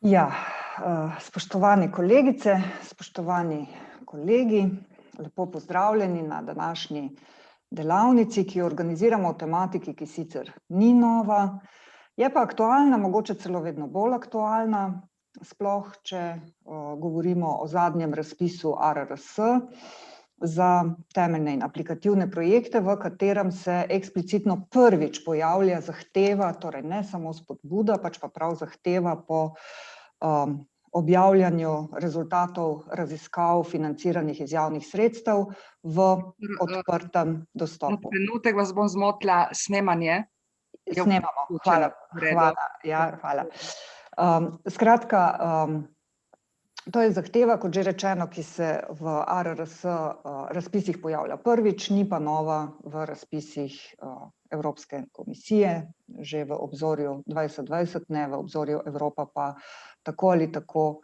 Ja, spoštovane kolegice, spoštovani kolegi, lepo pozdravljeni na današnji delavnici, ki jo organiziramo v tematiki, ki sicer ni nova, je pa aktualna, mogoče celo vedno bolj aktualna, sploh če govorimo o zadnjem razpisu ARRS za temeljne in aplikativne projekte, v katerem se eksplicitno prvič pojavlja zahteva, torej ne samo spodbuda, pač pa prav zahteva po objavljanju rezultatov raziskav financiranih iz javnih sredstev v odprtem dostopu. Trenutek vas bom zmotila, snemanje. Snemamo, hvala. Skratka, to je zahteva, kot že rečeno, ki se v ARRS razpisih pojavlja prvič, ni pa nova v razpisih Evropske komisije, že v obzorju 2020, ne v obzorju Evropa pa tako ali tako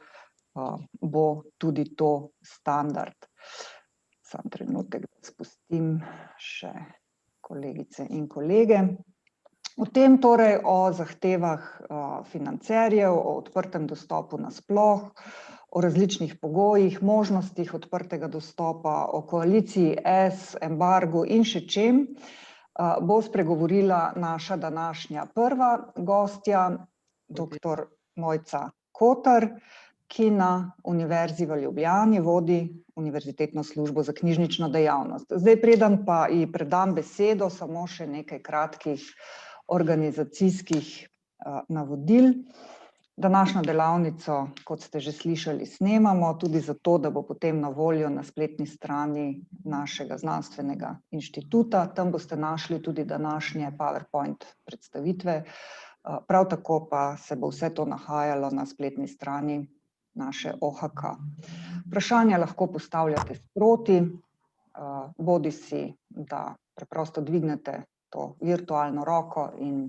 bo tudi to standard. Samo trenutek, da spustim še kolegice in kolege. O tem torej, o zahtevah financerjev, o odprtem dostopu nasploh, o različnih pogojih, možnostih odprtega dostopa, o koaliciji S, embargu in še čem, bo spregovorila naša današnja prva gostja, doktor Mojca Kotar, ki na Univerzi v Ljubljani vodi Univerzitetno službo za knjižnično dejavnost. Zdaj, preden pa ji predam besedo, samo še nekaj kratkih organizacijskih navodil. Današnjo delavnico, kot ste že slišali, snemamo tudi zato, da bo potem na voljo na spletni strani našega znanstvenega inštituta. Tam boste našli tudi današnje PowerPoint predstavitve. Prav tako pa se bo vse to nahajalo na spletni strani naše OHK. Vprašanja lahko postavljate sproti, bodisi da preprosto dvignete to virtualno roko in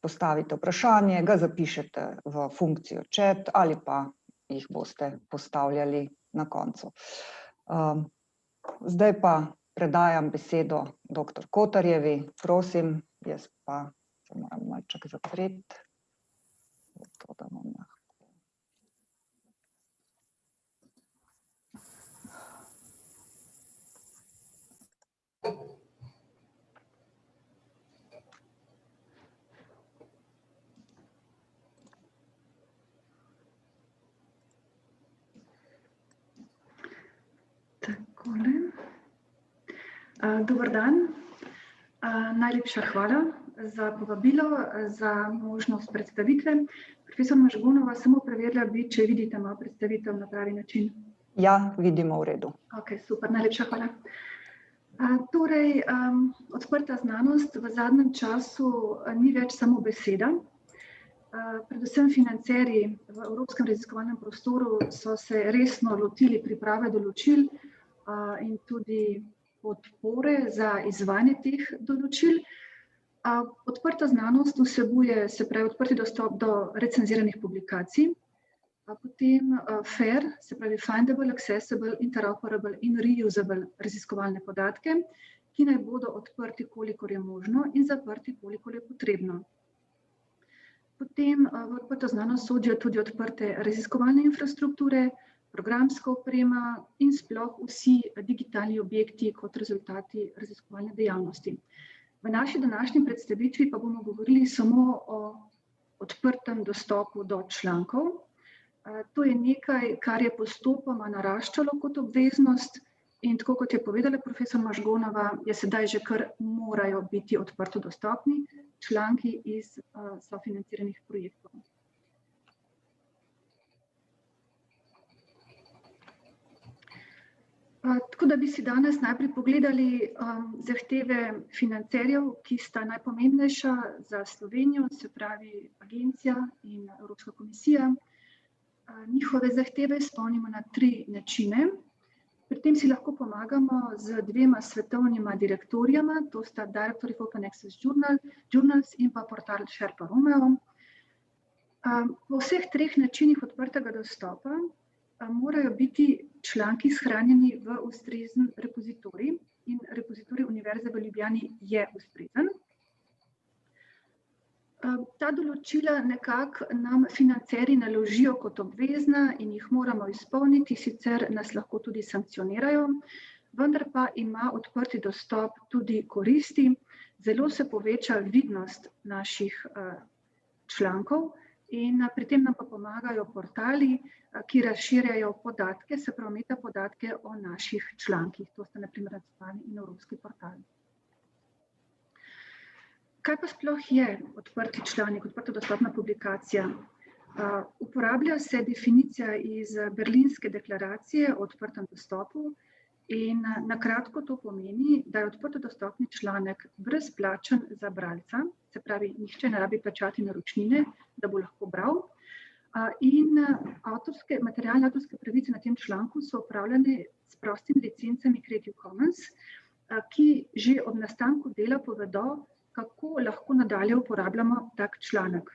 postavite vprašanje, ga zapišete v funkcijo chat ali pa jih boste postavljali na koncu. Zdaj pa predajam besedo doktor Kotarjevi, prosim, jaz pa se moram malček zapreti. To, da bom lahko. Takole. Dober dan. Najlepša hvala za povabilo, za možnost predstavitve. Profesor Mažgonova, samo preverila bi, če vidite mojo predstavitev na pravi način. Ja, vidimo v redu. Okej, super, najlepša hvala. Torej, odprta znanost v zadnjem času ni več samo beseda. Predvsem financerji v evropskem raziskovalnem prostoru so se resno lotili priprave določil in tudi podpore za izvajanje teh določil. Odprta znanost vsebuje, se pravi, odprti dostop do recenziranih publikacij, potem FAIR, se pravi Findable, Accessible, Interoperable in Reusable raziskovalne podatke, ki naj bodo odprti, kolikor je možno, in zaprti, kolikor je potrebno. Potem v odprto znanost sodijo tudi odprte raziskovalne infrastrukture, programska oprema in sploh vsi digitalni objekti kot rezultati raziskovalne dejavnosti. V naši današnji predstavitvi pa bomo govorili samo o odprtem dostopu do člankov. To je nekaj, kar je postopoma naraščalo kot obveznost in tako kot je povedala profesor Mažgonova, je sedaj že kar morajo biti odprto dostopni članki iz sofinanciranih projektov. Tako da bi si danes najprej pogledali zahteve financerjev, ki sta najpomembnejša za Slovenijo, se pravi agencija in Evropska komisija. Njihove zahteve izpolnimo na 3 načine. Pri tem si lahko pomagamo z 2 svetovnima direktorijama, to sta Directory of Open Access Journals in pa portal Sherpa Romeo. Po vseh 3 načinih odprtega dostopa morajo biti članki shranjeni v ustrezen repozitorij in repozitorij Univerze v Ljubljani je ustrezen. Ta določila nekako nam financerji naložijo kot obvezna in jih moramo izpolniti, sicer nas lahko tudi sankcionirajo, vendar pa ima odprti dostop tudi koristi. Zelo se poveča vidnost naših člankov in pri tem nam pa pomagajo portali, ki razširjajo podatke, se pravi metapodatke o naših člankih. To sta na primer nacionalni in evropski portali. Kaj pa sploh je odprti članek, odprto dostopna publikacija? Uporablja se definicija iz Berlinske deklaracije o odprtem dostopu in na kratko to pomeni, da je odprto dostopni članek brezplačen za bralca, se pravi, nihče ne rabi plačati naročnine, da bo lahko bral. In materialne avtorske pravice na tem članku so upravljene s prostimi licencami Creative Commons, ki že ob nastanku dela povedo, kako lahko nadalje uporabljamo tak članek.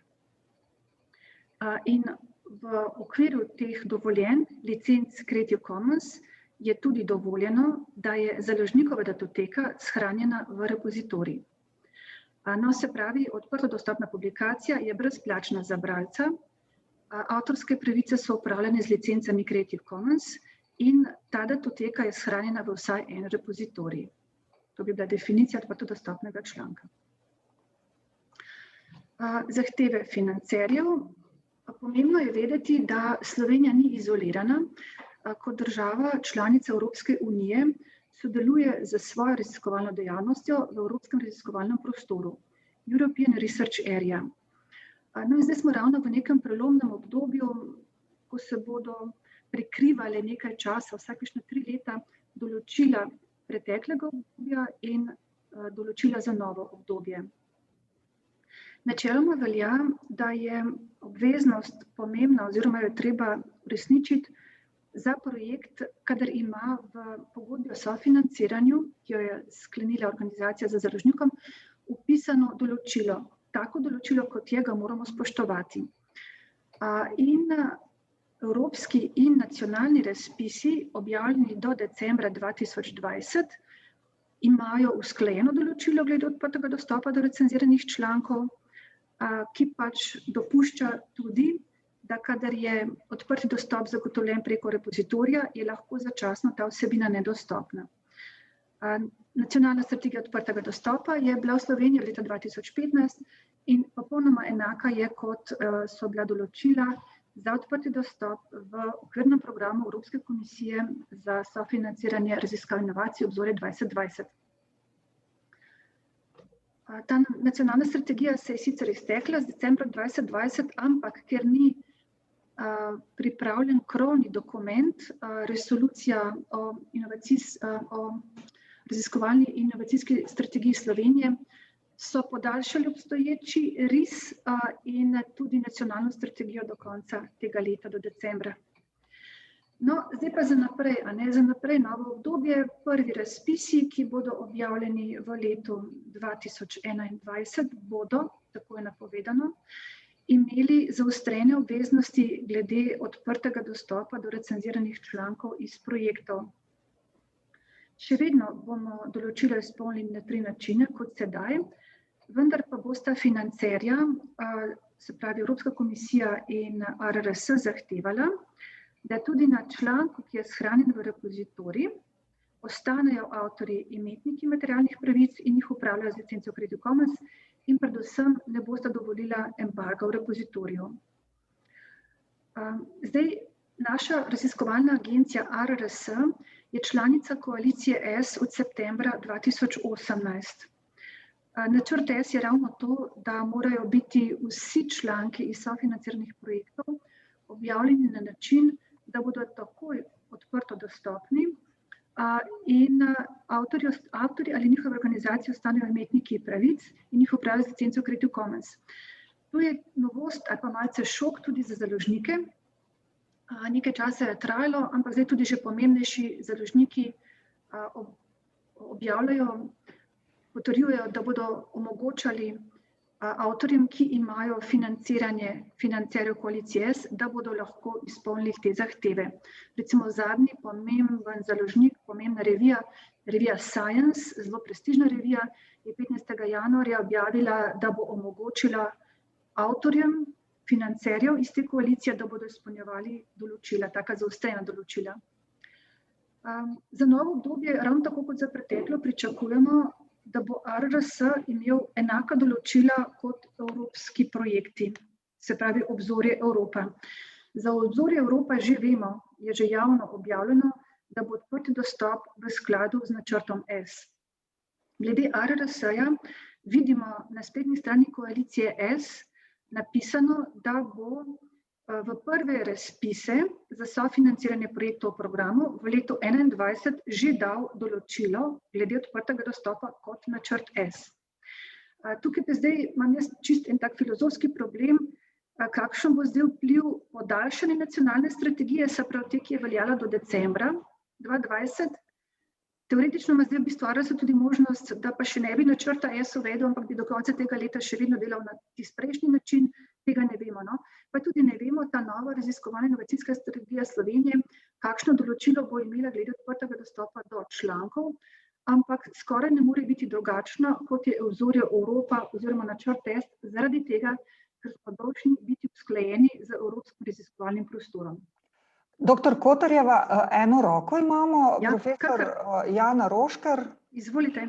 In v okviru teh dovoljenj licenc Creative Commons je tudi dovoljeno, da je založnikova datoteka shranjena v repozitorij. No, se pravi, odprto dostopna publikacija je brezplačna za bralca, avtorske pravice so upravljene z licencami Creative Commons in ta datoteka je shranjena v vsaj en repozitorij. To bi bila definicija odprto dostopnega članka. Zahteve financerjev. Pomembno je vedeti, da Slovenija ni izolirana. Kot država članica Evropske unije sodeluje za svojo raziskovalno dejavnostjo v Evropskem raziskovalnem prostoru, European Research Area. No, zdaj smo ravno v nekem prelomnem obdobju, ko se bodo prekrivale nekaj časa, vsakišna 3 leta, določila preteklega obdobja in določila za novo obdobje. Načeloma velja, da je obveznost pomembna oziroma jo treba uresničiti za projekt, kadar ima v pogodbi o sofinanciranju, ki jo je sklenila organizacija za založnikom, vpisano določilo. Tako določilo, kot je, ga moramo spoštovati. In evropski in nacionalni razpisi, objavljeni do decembra 2020, imajo usklajeno določilo glede odprtega dostopa do recenziranih člankov, ki pač dopušča tudi, da kadar je odprti dostop zagotovljen preko repozitorija, je lahko začasno ta vsebina nedostopna. Nacionalna strategija odprtega dostopa je bila v Sloveniji leta 2015 in popolnoma enaka je, kot so bila določila za odprti dostop v okvirnem programu Evropske komisije za sofinanciranje raziskav in inovacij Obzorje 2020. Ta nacionalna strategija se je sicer iztekla z decembra 2020, ampak ker ni pripravljen krovni dokument, resolucija o raziskovalni in inovacijski strategiji Slovenije, so podaljšali obstoječi RIS in tudi nacionalno strategijo do konca tega leta, do decembra. No, zdaj pa za naprej, za naprej novo obdobje, prvi razpisi, ki bodo objavljeni v letu 2021, bodo, tako je napovedano, imeli zaostrene obveznosti glede odprtega dostopa do recenziranih člankov iz projektov. Še vedno bomo določila izpolnili na 3 načine, kot sedaj, vendar pa bosta financerja, se pravi Evropska komisija in ARRS, zahtevala, da tudi na članku, ki je shranjen v repozitorij, ostanejo avtorji imetniki materialnih pravic in jih upravljajo z licenco Creative Commons in predvsem ne bosta dovolila embarga v repozitoriju. Zdaj, naša raziskovalna agencija ARRS je članica koalicije S od septembra 2018. Načrt S je ravno to, da morajo biti vsi članki iz sofinanciranih projektov objavljeni na način, da bodo takoj odprto dostopni in avtorji ali njihove organizacije ostanejo imetniki pravic in jih upravljajo z licenco Creative Commons. To je novost ali pa malce šok tudi za založnike. Nekaj časa je trajalo, ampak zdaj tudi že pomembnejši založniki objavljajo, potrjujejo, da bodo omogočali avtorjem, ki imajo financerjev koalicije S, da bodo lahko izpolnili te zahteve. Recimo zadnji pomemben založnik, pomembna revija Science, zelo prestižna revija, je 15. januarja objavila, da bo omogočila avtorjem, financerjev iz te koalicije, da bodo izpolnjevali določila, taka zaostrena določila. Za novo obdobje, ravno tako kot za preteklo, pričakujemo, da bo ARRS imel enaka določila kot evropski projekti, se pravi Obzorje Evropa. Za Obzorje Evropa že vemo, je že javno objavljeno, da bo odprti dostop v skladu z načrtom S. Glede ARRS-ja vidimo na spletni strani koalicije S napisano, da bo v prve razpise za sofinanciranje projektov v programu v letu 2021 že dal določilo glede odprtega dostopa kot načrt S. Tukaj pa zdaj imam jaz čist en tak filozofski problem, kakšen bo zdaj vpliv podaljšanja nacionalne strategije, se pravi te, ki je veljala do decembra 2020. Teoretično ima zdaj v bistvu ARRS tudi možnost, da pa še ne bi načrta S uvedel, ampak bi do konca tega leta še vedno delal na tisti prejšnji način, tega ne vemo. No? Pa tudi ne vemo, ta nova raziskovalna inovacijska strategija Slovenije, kakšno določilo bo imela glede odprtega dostopa do člankov, ampak skoraj ne more biti drugačna, kot je Obzorje Evropa oziroma načrt S, zaradi tega, ker smo dolžni biti usklajeni z evropskim raziskovalnim prostorom. Doktor Kotarjeva, eno roko imamo, Ja, profesor kakor. Jana Roškar. Izvolite.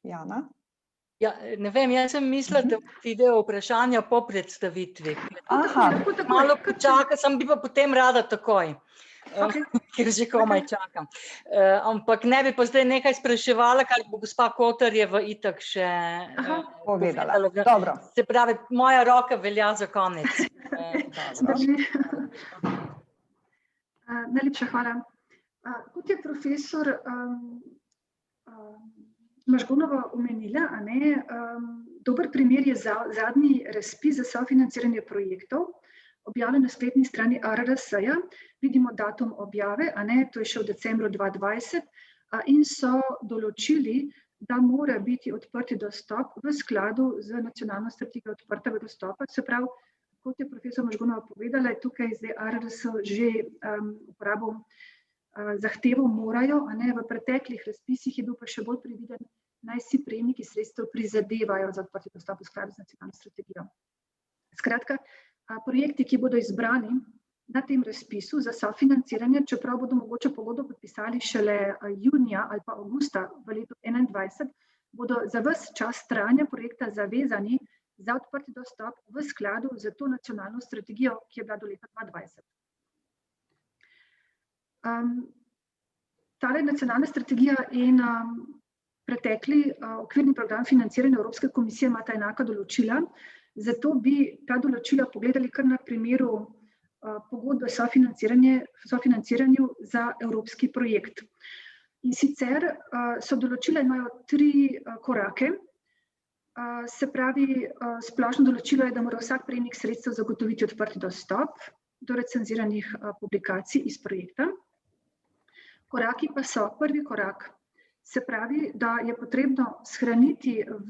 Jana? Ja, ne vem, jaz sem mislila, da pridejo vprašanja po predstavitvi. Aha, Malo počaka, sem bi pa potem rada takoj, Okay. ker že komaj čakam. Ampak ne bi pa zdaj nekaj spraševala, kar bo gospa Kotarjeva itak še povedala. Dobro. Se pravi, moja roka velja za konec. Drži. Najlepša hvala. Kot je profesor Mažgonova omenila, dober primer je zadnji razpis za sofinanciranje projektov, objavljen na spletni strani ARRS-ja, vidimo datum objave, to je še v decembru 2020, in so določili, da mora biti odprti dostop v skladu z nacionalno strategijo odprtega dostopa. Se pravi, kot je profesor Mažgonova povedala, je tukaj zdaj ARRS že uporabil zahtevo morajo, v preteklih razpisih je bil pa še bolj previden, naj si prejemniki sredstev prizadevajo za odprti dostop v skladu z nacionalno strategijo. Skratka, projekti, ki bodo izbrani na tem razpisu za sofinanciranje, čeprav bodo mogoče pogodbo podpisali šele junija ali pa avgusta v letu 2021, bodo za ves čas trajanja projekta zavezani za odprti dostop v skladu z to nacionalno strategijo, ki je bila do leta 2020. Tale nacionalna strategija in pretekli okvirni program financiranja Evropske komisije imata enaka določila, zato bi ta določila pogledali kar na primeru pogodbe o sofinanciranju za evropski projekt. In sicer so določila imajo 3 korake. Se pravi, splošno določilo je, da mora vsak prejemnik sredstev zagotoviti odprti dostop do recenziranih publikacij iz projekta. Koraki pa so, prvi korak, se pravi, da je potrebno shraniti v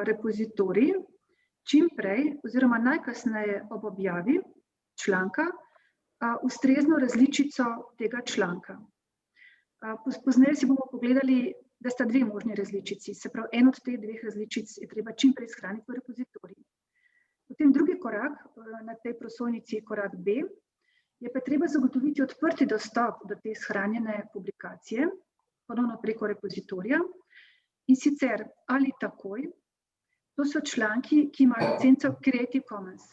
repozitorij čim prej oziroma najkasneje ob objavi članka ustrezno različico tega članka. Pozneje si bomo pogledali, da sta 2 možni različici, se pravi, en od teh 2 različic je treba čim prej shraniti v repozitorij. Potem drugi korak, na tej prosojnici korak B, je pa treba zagotoviti odprti dostop do te shranjene publikacije, ponovno preko repozitorija, in sicer ali takoj, to so članki, ki imajo licenco Creative Commons.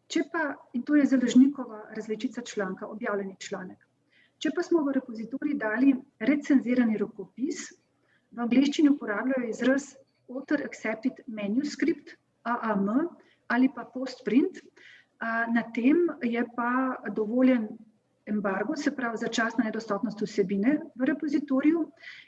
Če pa, in to je založnikova različica članka, objavljeni članek, če pa smo v repozitorij dali recenzirani rokopis, v angleščini uporabljajo izraz Author Accepted Manuscript, AAM, ali pa postprint, na tem je pa dovoljen embargo, se pravi začasna nedostopnost vsebine v repozitoriju,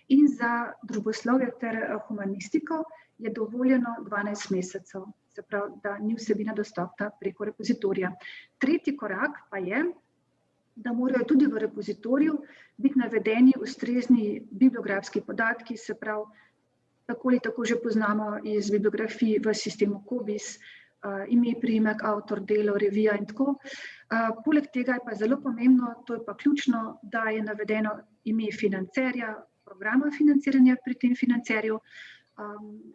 in za družboslovje ter humanistiko je dovoljeno 12 mesecev, se pravi, da ni vsebina dostopna preko repozitorija. Tretji korak pa je, da morajo tudi v repozitoriju biti navedeni ustrezni bibliografski podatki, se pravi, tako ali tako že poznamo iz bibliografij v sistemu COBISS, ime, priimek, avtor, delo, revija in tako. Poleg tega je pa zelo pomembno, to je pa ključno, da je navedeno ime financerja, programa financiranja pri tem financerju,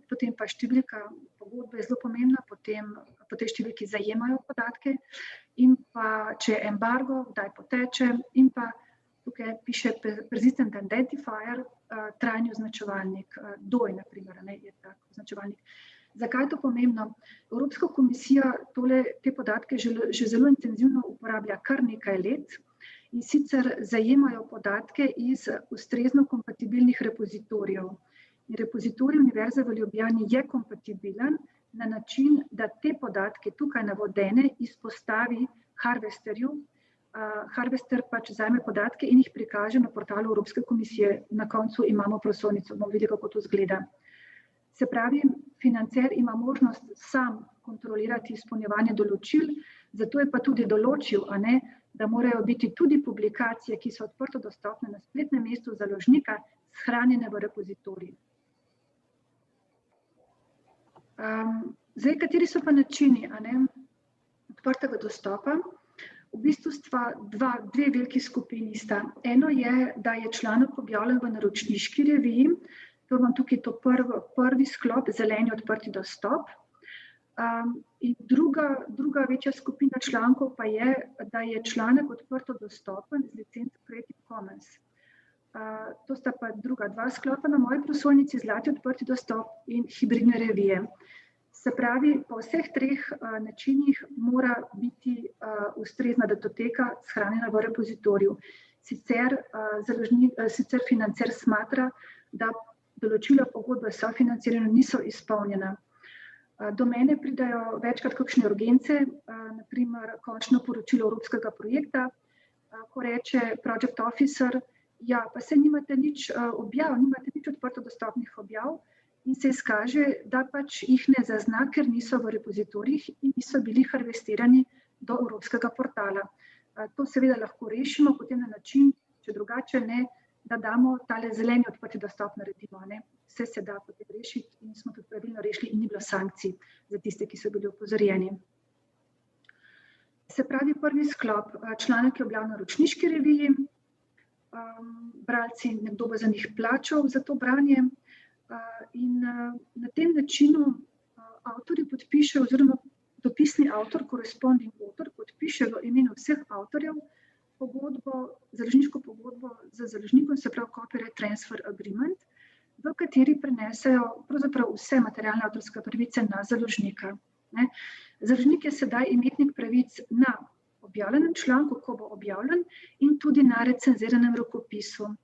Potem pa številka pogodbe je zelo pomembna, potem po tej številki zajemajo podatke in pa če je embargo, kdaj poteče in pa tukaj piše persistent identifier, trajni označevalnik, DOI na primer, je tak označevalnik. Zakaj je to pomembno? Evropska komisija te podatke že zelo intenzivno uporablja kar nekaj let in sicer zajemajo podatke iz ustrezno kompatibilnih repozitorijev. In repozitorij Univerze v Ljubljani je kompatibilen na način, da te podatke tukaj navedene izpostavi Harvesterju. Harvester pač vzame podatke in jih prikaže na portalu Evropske komisije. Na koncu imamo prosojnico, bomo videli, kako to izgleda. Se pravi, financer ima možnost sam kontrolirati izpolnjevanje določil, zato je pa tudi določil, da morajo biti tudi publikacije, ki so odprto dostopne na spletnem mestu založnika, shranjene v repozitoriju. Zdaj, kateri so pa načini odprtega dostopa? V bistvu sta dve veliki skupini sta. Eno je, da je članek objavljen v naročniški reviji, to imam tukaj prvi sklop, zeleni odprti dostop. In druga večja skupina člankov pa je, da je članek odprto dostopen z licenco Creative Commons. To sta pa druga dva sklopa na moji prosojnici, zlati odprti dostop in hibridne revije. Se pravi, po vseh treh načinih mora biti ustrezna datoteka shranjena v repozitoriju. Sicer financer smatra, da določila pogodbe o sofinanciranju niso izpolnjena. Do mene pridajo večkrat kakšne urgence, naprimer končno poročilo evropskega projekta, ko reče project officer, ja, pa se nimate nič objav, nimate nič odprto dostopnih objav in se izkaže, da pač jih ne zazna, ker niso v repozitorijih in niso bili harvestirani do evropskega portala. To seveda lahko rešimo potem na način, če drugače ne, da damo tale zeleni odprti dostop naredimo. Vse se da potem rešiti in smo tudi pravilno rešili in ni bilo sankcij za tiste, ki so bili opozorjeni. Se pravi, prvi sklop, članek je objavljen v naročniški reviji, bralci, nekdo bo za njih plačal za to branje in na tem načinu avtorji podpišejo oziroma dopisni avtor, corresponding author, podpiše v imenu vseh avtorjev založniško pogodbo z založnikom, se pravi copyright transfer agreement, v kateri prenesejo pravzaprav vse materialne avtorske pravice na založnika. Založnik je sedaj imetnik pravic na objavljenem članku, ko bo objavljen, in tudi na recenziranem rokopisu.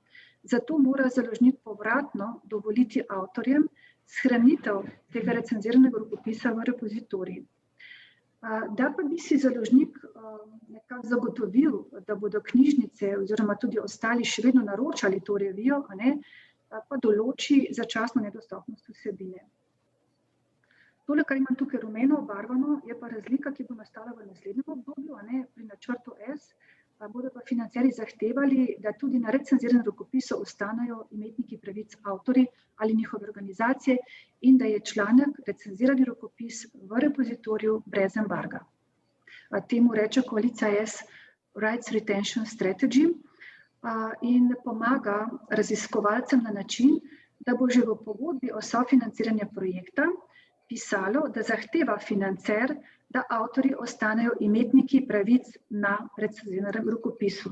Zato mora založnik povratno dovoliti avtorjem shranitev tega recenziranega rokopisa v repozitorij. Da pa bi si založnik nekako zagotovil, da bodo knjižnice oziroma tudi ostali še vedno naročali to revijo, pa določi začasno nedostopnost vsebine. Tole, kar imam tukaj rumeno obarvano, je pa razlika, ki bo nastala v naslednjem obdobju. Pri načrtu S bodo pa financerji zahtevali, da tudi na recenziranem rokopisu ostanejo imetniki pravic avtorji ali njihove organizacije in da je članek recenzirani rokopis v repozitoriju brez embarga. Temu reče koalicija S Rights Retention Strategy in pomaga raziskovalcem na način, da bo že v pogodbi o sofinanciranju projekta pisalo, da zahteva financer, da avtorji ostanejo imetniki pravic na recenziranem rokopisu.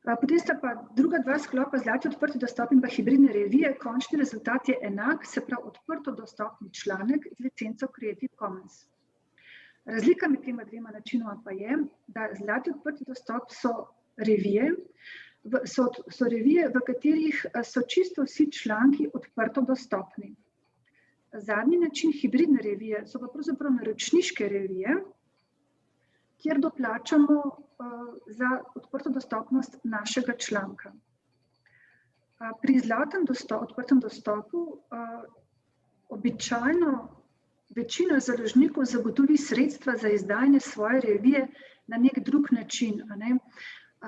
Potem sta pa druga dva sklopa, zlati odprti dostop in pa hibridne revije, končni rezultat je enak, se pravi odprto dostopni članek z licenco Creative Commons. Razlika med tema dvema načinoma pa je, da zlati odprti dostop so revije, v katerih so čisto vsi članki odprto dostopni. Zadnji način hibridne revije so pa pravzaprav naročniške revije, kjer doplačamo za odprto dostopnost našega članka. Pri zlatem odprtem dostopu običajno večina založnikov zagotovi sredstva za izdajanje svoje revije na nek drug način.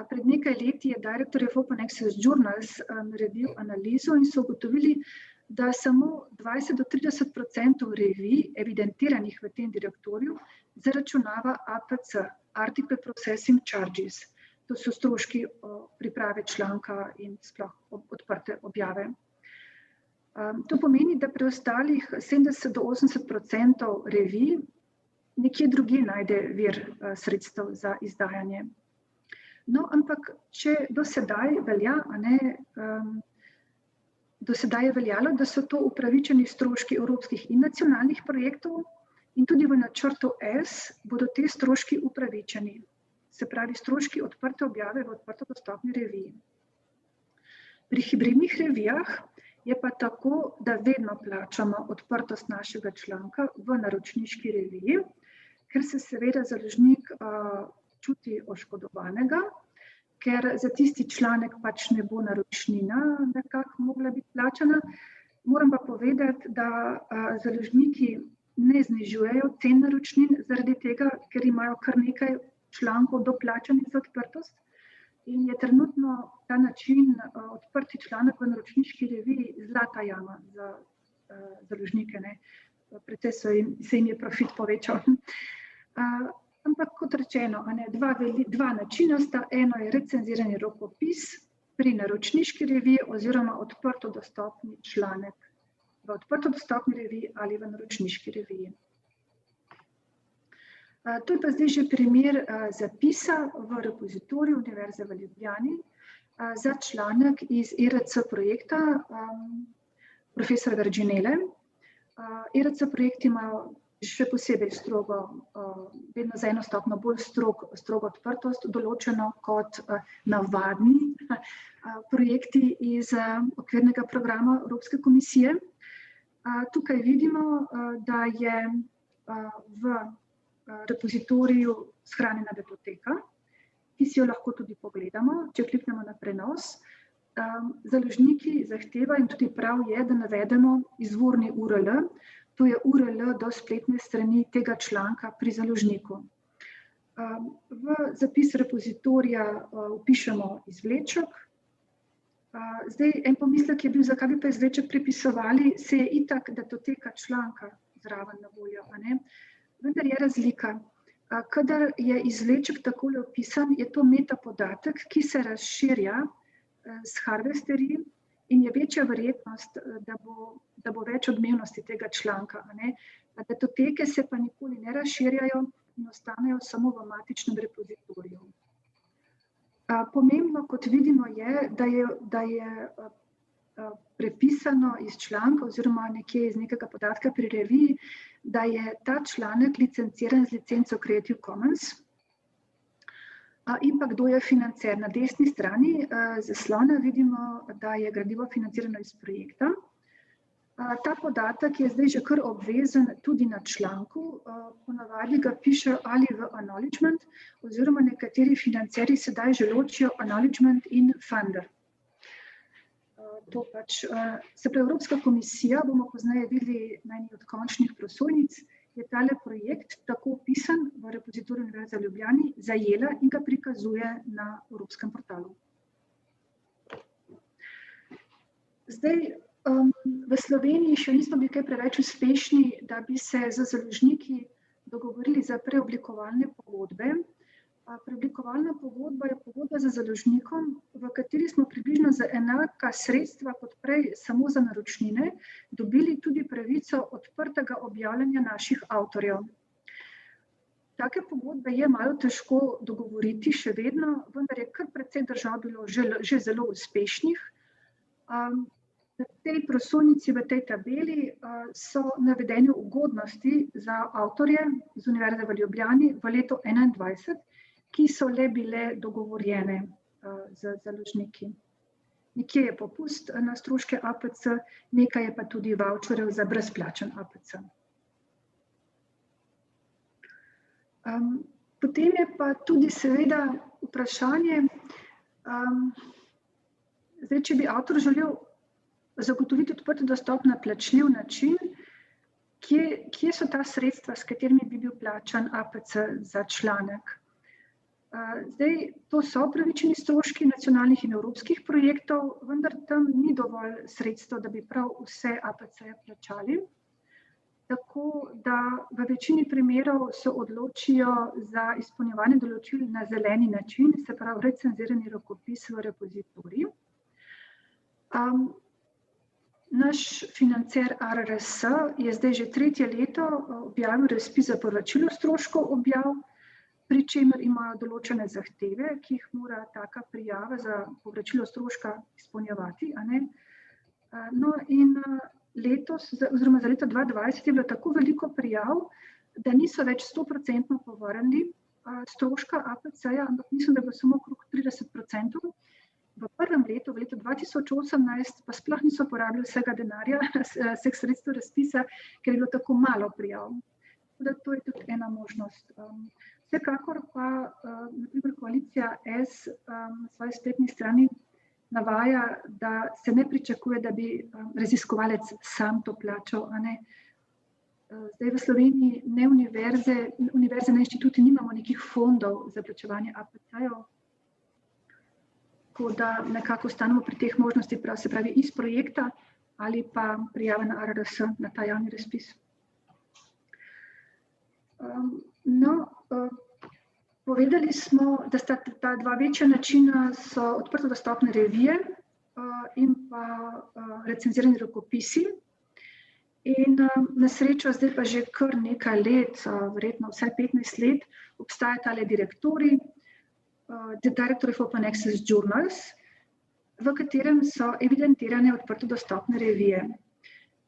Pred nekaj leti je Directory of Open Access Journals naredil analizo in so ugotovili, da samo 20-30% revij, evidentiranih v tem direktorju, zaračunava APC, Article Processing Charges. To so stroški priprave članka in sploh odprte objave. To pomeni, da preostalih 70 do 80% revij nekje drugje najde vir sredstev za izdajanje. No, ampak če do sedaj velja, do sedaj je veljalo, da so to upravičeni stroški evropskih in nacionalnih projektov in tudi v načrtu S bodo te stroški upravičeni. Se pravi, stroški odprte objave v odprto dostopni reviji. Pri hibridnih revijah je pa tako, da vedno plačamo odprtost našega članka v naročniški reviji, ker se seveda založnik čuti oškodovanega, ker za tisti članek pač ne bo naročnina nekako mogla biti plačana. Moram pa povedati, da založniki ne znižujejo cen naročnin zaradi tega, ker imajo kar nekaj člankov doplačanih za odprtost in je trenutno ta način odprti članek v naročniški reviji zlata jama za založnike. Predvsej se jim je profit povečal. Ampak kot rečeno, dva načina sta. Eno je recenzirani rokopis pri naročniški reviji oziroma odprto dostopni članek v odprto dostopni reviji ali v naročniški reviji. To je pa zdaj že primer zapisa v repozitoriju Univerze v Ljubljani za članek iz ERC projekta profesora Verginele. ERC projekti imajo še posebej strogo, vedno za eno stopnjo bolj strogo odprtost, določeno kot navadni projekti iz okvirnega programa Evropske komisije. Tukaj vidimo, da je v repozitoriju shranjena datoteka, ki si jo lahko tudi pogledamo, če kliknemo na prenos. Založniki zahtevajo in tudi prav je, da navedemo izvorni URL, to je URL do spletne strani tega članka pri založniku. V zapis repozitorija vpišemo izvleček. Zdaj, en pomislek je bil, zakaj bi pa izvleček pripisovali, se je itak datoteka članka zraven na voljo, vendar je razlika. Kadar je izvleček takole opisan, je to metapodatek, ki se razširja s harvesterji in je večja verjetnost, da bo več odmevnosti tega članka. Datoteke se pa nikoli ne razširjajo in ostanejo samo v matičnem repozitoriju. Pomembno, kot vidimo, je, da je prepisano iz članka oziroma nekje iz nekega podatka pri reviji, da je ta članek licenciran z licenco Creative Commons in pa kdo je financer. Na desni strani zaslona vidimo, da je gradivo financirano iz projekta. Ta podatek je zdaj že kar obvezen tudi na članku, ponavadi ga pišejo ali v acknowledgement oziroma nekateri financerji sedaj že ločijo acknowledgement in funder. To pač, se pravi, Evropska komisija, bomo pozneje videli na eni od končnih prosojnic, je tale projekt tako opisan v repozitoriju Univerze v Ljubljani, zajela in ga prikazuje na Evropskem portalu. Zdaj, v Sloveniji še nismo bili kaj preveč uspešni, da bi se z založniki dogovorili za preoblikovalne pogodbe. Preoblikovalna pogodba je pogodba z založnikom, v kateri smo približno za enaka sredstva kot prej samo za naročnine dobili tudi pravico odprtega objavljanja naših avtorjev. Take pogodbe je malo težko dogovoriti še vedno, vendar je kar precej držav bilo že zelo uspešnih. Na tej prosojnici, v tej tabeli so navedene ugodnosti za avtorje z Univerze v Ljubljani v letu 2021, ki so le bile dogovorjene z založniki. Nekje je popust na stroške APC, nekaj je pa tudi vavčerjev za brezplačen APC. Potem je pa tudi seveda vprašanje, zdaj, če bi avtor želel zagotoviti odprt dostop na plačljiv način, kje so ta sredstva, s katerimi bi bil plačan APC za članek? Zdaj, to so upravičeni stroški nacionalnih in evropskih projektov, vendar tam ni dovolj sredstev, da bi prav vse APC-je plačali. Tako da v večini primerov se odločijo za izpolnjevanje določil na zeleni način, se pravi recenzirani rokopis v repozitoriju. Naš financer ARRS je zdaj že 3. leto objavil razpis za povračilo stroškov objav, pri čemer imajo določene zahteve, ki jih mora taka prijava za povračilo stroška izpolnjevati. No in letos, oziroma za leto 2020 je bilo tako veliko prijav, da niso več 100% povrnili stroška APC-ja, ampak mislim, da je bilo samo okrog 30%. V prvem letu, v letu 2018, pa sploh niso porabili vsega denarja, vseh sredstev razpisa, ker je bilo tako malo prijav. Tako da to je tudi ena možnost. Vsekakor pa, na primer, koalicija S na svoji spletni strani navaja, da se ne pričakuje, da bi raziskovalec sam to plačal. Zdaj v Sloveniji ne univerze, ne inštituti nimamo nekih fondov za plačevanje APC-jev, tako da nekako ostanemo pri teh možnosti, se pravi iz projekta ali pa prijava na ARRS, na ta javni razpis. Povedali smo, da sta ta dva večja načina so odprto dostopne revije in pa recenzirani rokopisi. In na srečo zdaj pa že kar nekaj let, verjetno vsaj 15 let, obstaja tale direktorij, The Directory of Open Access Journals, v katerem so evidentirane odprto dostopne revije.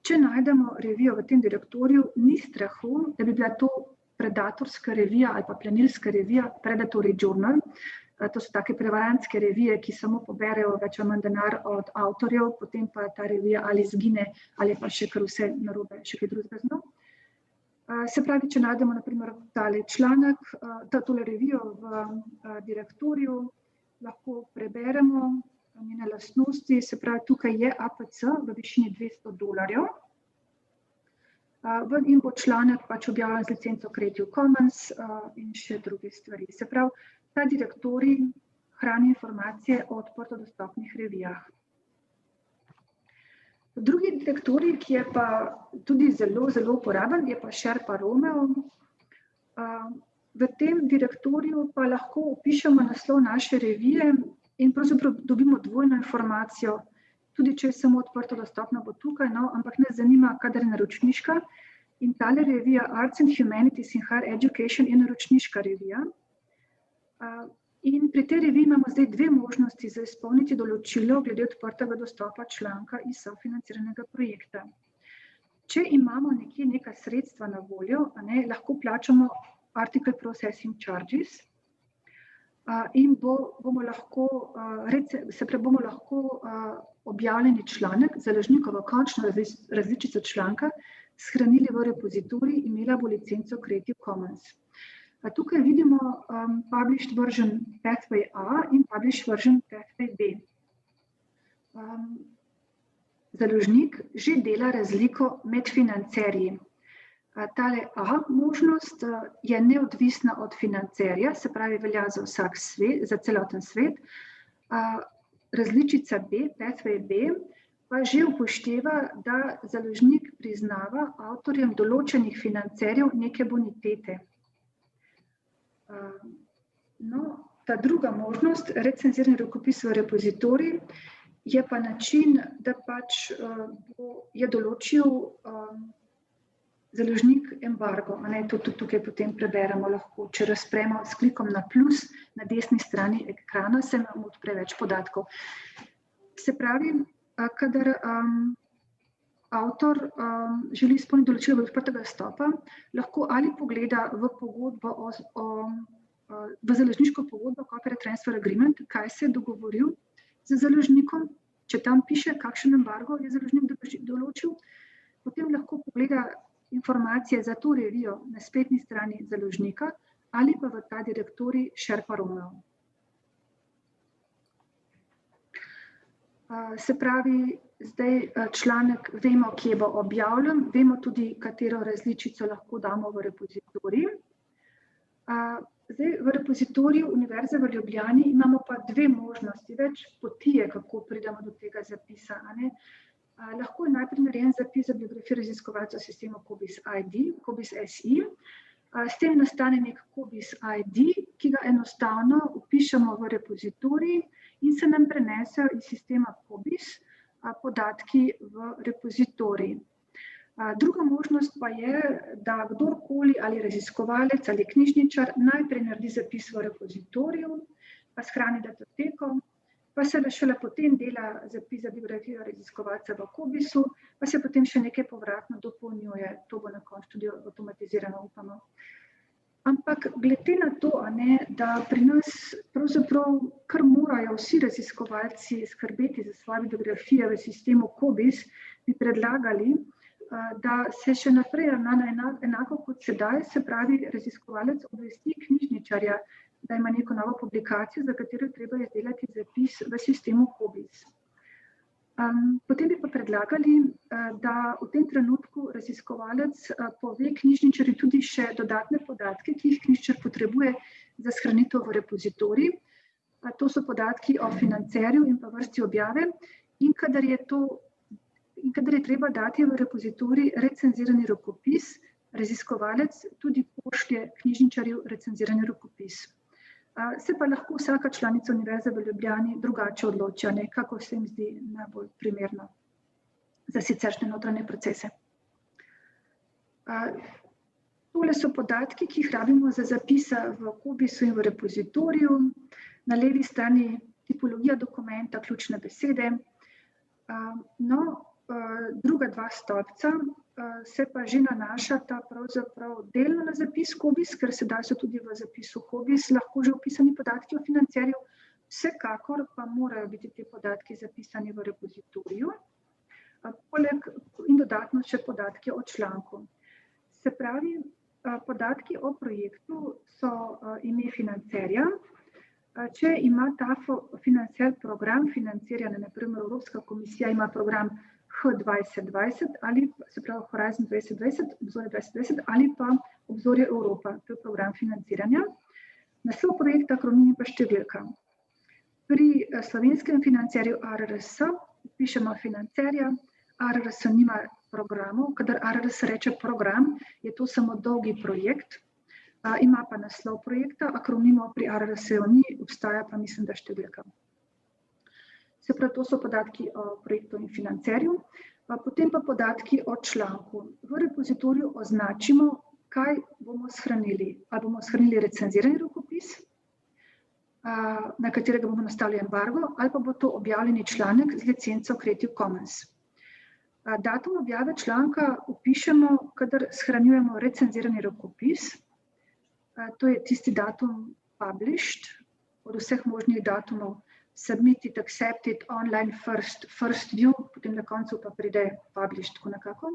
Če najdemo revijo v tem direktoriju, ni strahu, da bi bila to predatorska revija ali pa plenilska revija, Predatory Journal. To so take prevarantske revije, ki samo poberejo več ali manj denar od avtorjev, potem pa ta revija ali izgine, ali pa še kar vse narobe, še kaj drugega z njo. Se pravi, če najdemo na primer tale članek, tole revijo v direktoriju, lahko preberemo njene lastnosti, se pravi, tukaj je APC v višini $200 in bo članek pač objavljen z licenco Creative Commons in še druge stvari. Se pravi, ta direktorij hrani informacije o odprto dostopnih revijah. Drugi direktorij, ki je pa tudi zelo, zelo uporaben, je pa Sherpa Romeo. V tem direktoriju pa lahko opišemo naslov naše revije in pravzaprav dobimo dvojno informacijo, tudi če je samo odprto dostopno bo tukaj, ampak nas zanima, kadar je naročniška. In tale revija Arts and Humanities in Higher Education je naročniška revija. In pri tej reviji imamo zdaj dve možnosti za izpolniti določilo glede odprtega dostopa članka iz sofinanciranega projekta. Če imamo nekje neka sredstva na voljo, lahko plačamo Article Processing Charges in bomo lahko objavljeni članek, založnikovo končno različico članka, shranili v repozitorij, imela bo licenco Creative Commons. Tukaj vidimo Published Version Pathway A in Published Version Pathway B. Založnik že dela razliko med financerji. Tale A možnost je neodvisna od financerja, se pravi velja za vsak svet, za celoten svet. Različica B, Pathway B, pa že upošteva, da založnik priznava avtorjem določenih financerjev neke bonitete. Ta druga možnost, recenzirani rokopis v repozitorij, je pa način, da pač je določil založnik embargo. Tudi tukaj potem preberemo lahko, če razpremo s klikom na plus na desni strani ekrana, se nam odpre več podatkov. Se pravi, kadar avtor želi izpolniti določilo odprtega dostopa, lahko ali pogleda v pogodbo v založniško pogodbo, Copyright Transfer Agreement, kaj se je dogovoril z založnikom, če tam piše, kakšen embargo je založnik določil, potem lahko pogleda informacije za to revijo na spletni strani založnika ali pa v ta direktorij Sherpa Romeo. Se pravi, zdaj članek vemo, kje bo objavljen, vemo tudi, katero različico lahko damo v repozitorij. Zdaj, v repozitoriju Univerze v Ljubljani imamo pa dve možnosti, več poti, kako pridemo do tega zapisa. Lahko je najprej narejen zapis za biografijo raziskovalcev sistema COBISS ID, COBISS SI. S tem nastane nek COBISS ID, ki ga enostavno vpišemo v repozitorij in se nam prenese iz sistema COBISS podatki v repozitorij. Druga možnost pa je, da kdorkoli ali raziskovalec ali knjižničar najprej naredi zapis v repozitoriju, pa shrani datoteko, pa se šele potem dela zapis za biografijo raziskovalca v Cobisu, pa se potem še nekaj povratno dopolnjuje. To bo na koncu tudi avtomatizirano, upamo. Ampak glede na to, da pri nas pravzaprav kar morajo vsi raziskovalci skrbeti za svoje biografije v sistemu Cobis, bi predlagali, da se še naprej ravna enako kot sedaj, se pravi, raziskovalec obvesti knjižničarja, da ima neko novo publikacijo, za katero treba izdelati zapis v sistemu Cobis. Potem bi pa predlagali, da v tem trenutku raziskovalec pove knjižničarju tudi še dodatne podatke, ki jih knjižničar potrebuje za shranitev v repozitorij. To so podatki o financerju in pa vrsti objave, in kadar je treba dati v repozitorij recenzirani rokopis, raziskovalec tudi pošlje knjižničarju recenzirani rokopis. Se pa lahko vsaka članica Univerze v Ljubljani drugače odloča, kako se jim zdi najbolj primerno za siceršnje notranje procese. Tole so podatki, ki jih rabimo za zapisa v Cobisu in v repozitoriju. Na levi strani tipologija dokumenta, ključne besede. Druga dva stolpca se pa že nanašata pravzaprav delno na zapis Cobis, ker sedaj so tudi v zapisu Cobis lahko že opisani podatki o financerju, vsekakor pa morajo biti ti podatki zapisani v repozitoriju, poleg in dodatno še podatki o članku. Se pravi, podatki o projektu so ime financerja. Če ima ta financer program financiranja, na primer Evropska komisija ima program H2020 ali se pravi Horizon 2020, obzorje 2020 ali pa obzorje Evropa, to je program financiranja. Naslov projekta, akronim in pa številka. Pri slovenskem financerju ARRS pišemo financerja, ARRS nima programov, kadar ARRS reče program, je to samo dolgi projekt, ima pa naslov projekta, akronimov pri ARRS-u ni, obstaja pa mislim, da številka. Se pravi, to so podatki o projektu in financerju, potem pa podatki o članku. V repozitoriju označimo, kaj bomo shranili. Ali bomo shranili recenzirani rokopis, na katerega bomo nastavili embargo, ali pa bo to objavljeni članek z licenco Creative Commons. Datum objave članka vpišemo, kadar shranjujemo recenzirani rokopis. To je tisti datum published, od vseh možnih datumov. Submitted, accepted, online first view, potem na koncu pa pride published, tako nekako.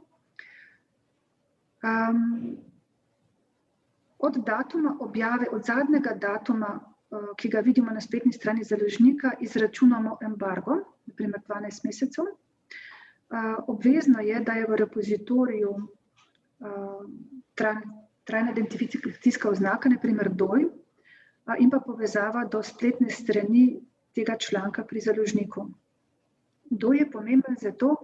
Od datuma objave, od zadnjega datuma, ki ga vidimo na spletni strani založnika, izračunamo embargo, na primer 12 mesecev. Obvezno je, da je v repozitoriju trajna identifikacijska oznaka, na primer DOI, in pa povezava do spletne strani tega članka pri založniku. DOI je pomemben zato,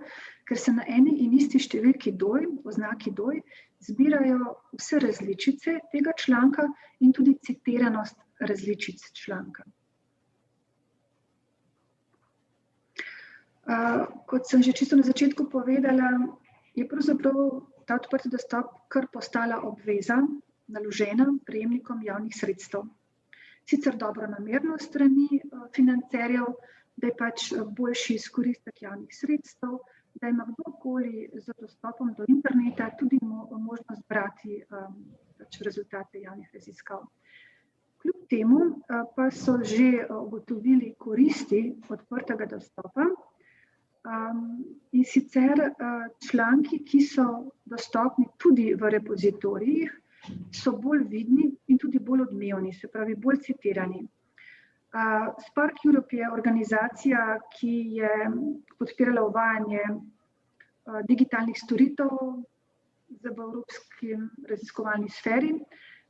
ker se na eni in isti številki DOI, oznaki DOI, zbirajo vse različice tega članka in tudi citiranost različic članka. Kot sem že čisto na začetku povedala, je pravzaprav ta odprti dostop kar postala obveza, naložena prejemnikom javnih sredstev. Sicer dobronamerno strani financerjev, da je pač boljši izkoristek javnih sredstev, da ima kdorkoli z dostopom do interneta tudi možnost brati rezultate javnih raziskav. Kljub temu pa so že ugotovili koristi odprtega dostopa, in sicer članki, ki so dostopni tudi v repozitorijih, so bolj vidni in tudi bolj odmevni, se pravi bolj citirani. Spark Europe je organizacija, ki je podpirala uvajanje digitalnih storitev v evropski raziskovalni sferi.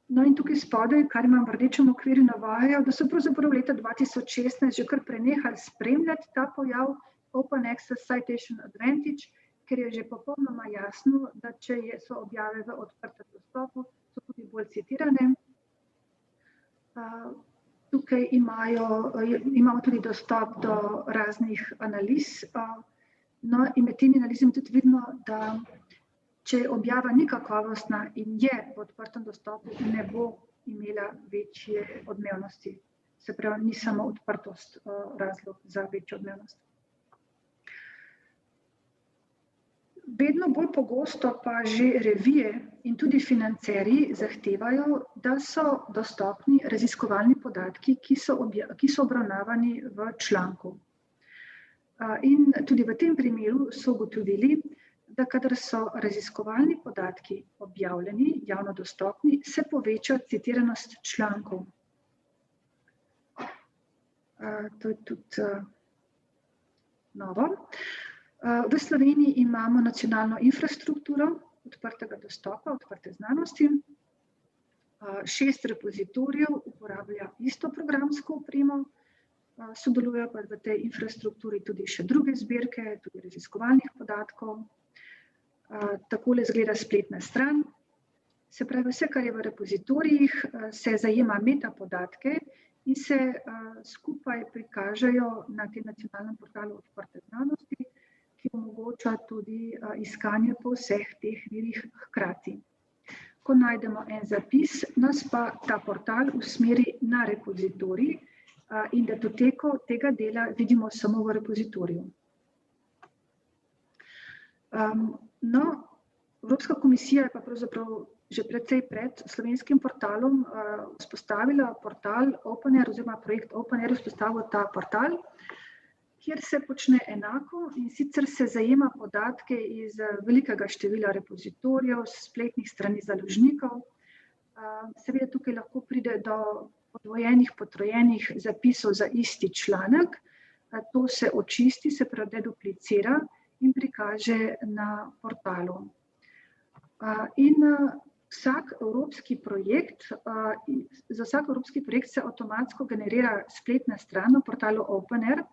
No in tukaj spodaj, kar imam v rdečem okvirju, navajajo, da so pravzaprav leta 2016 že kar prenehali spremljati ta pojav Open Access Citation Advantage, ker je že popolnoma jasno, da če so objave v odprtem dostopu, so tudi bolj citirane. Tukaj imamo tudi dostop do raznih analiz, No, in med temi analizami tudi vidimo, da če objava ni kakovostna in je v odprtem dostopu, ne bo imela večje odmevnosti. Se pravi, ni samo odprtost razlog za večjo odmevnost. Vedno bolj pogosto pa že revije in tudi financerji zahtevajo, da so dostopni raziskovalni podatki, ki so obravnavani v članku. In tudi v tem primeru so ugotovili, da kadar so raziskovalni podatki objavljeni, javno dostopni, se poveča citiranost člankov. To je tudi novo. V Sloveniji imamo nacionalno infrastrukturo odprtega dostopa, odprte znanosti. 6 repozitorijev uporablja isto programsko opremo, sodelujejo pa v tej infrastrukturi tudi še druge zbirke, tudi raziskovalnih podatkov. Takole izgleda spletna stran. Se pravi, vse, kar je v repozitorijih, se zajema metapodatke in se skupaj prikažejo na tem nacionalnem portalu odprte znanosti, ki omogoča tudi iskanje po vseh teh virih hkrati. Ko najdemo en zapis, nas pa ta portal usmeri na repozitorij in datoteko tega dela vidimo samo v repozitoriju. No, Evropska komisija je pa pravzaprav že precej pred slovenskim portalom vzpostavila portal OpenAIR oziroma projekt OpenAIR vzpostavil ta portal, kjer se počne enako in sicer se zajema podatke iz velikega števila repozitorijev, spletnih strani založnikov. Seveda tukaj lahko pride do podvojenih, potrojenih zapisov za isti članek. To se očisti, se pravi deduplicira in prikaže na portalu. In za vsak evropski projekt se avtomatsko generira spletna stran na portalu OpenAIR.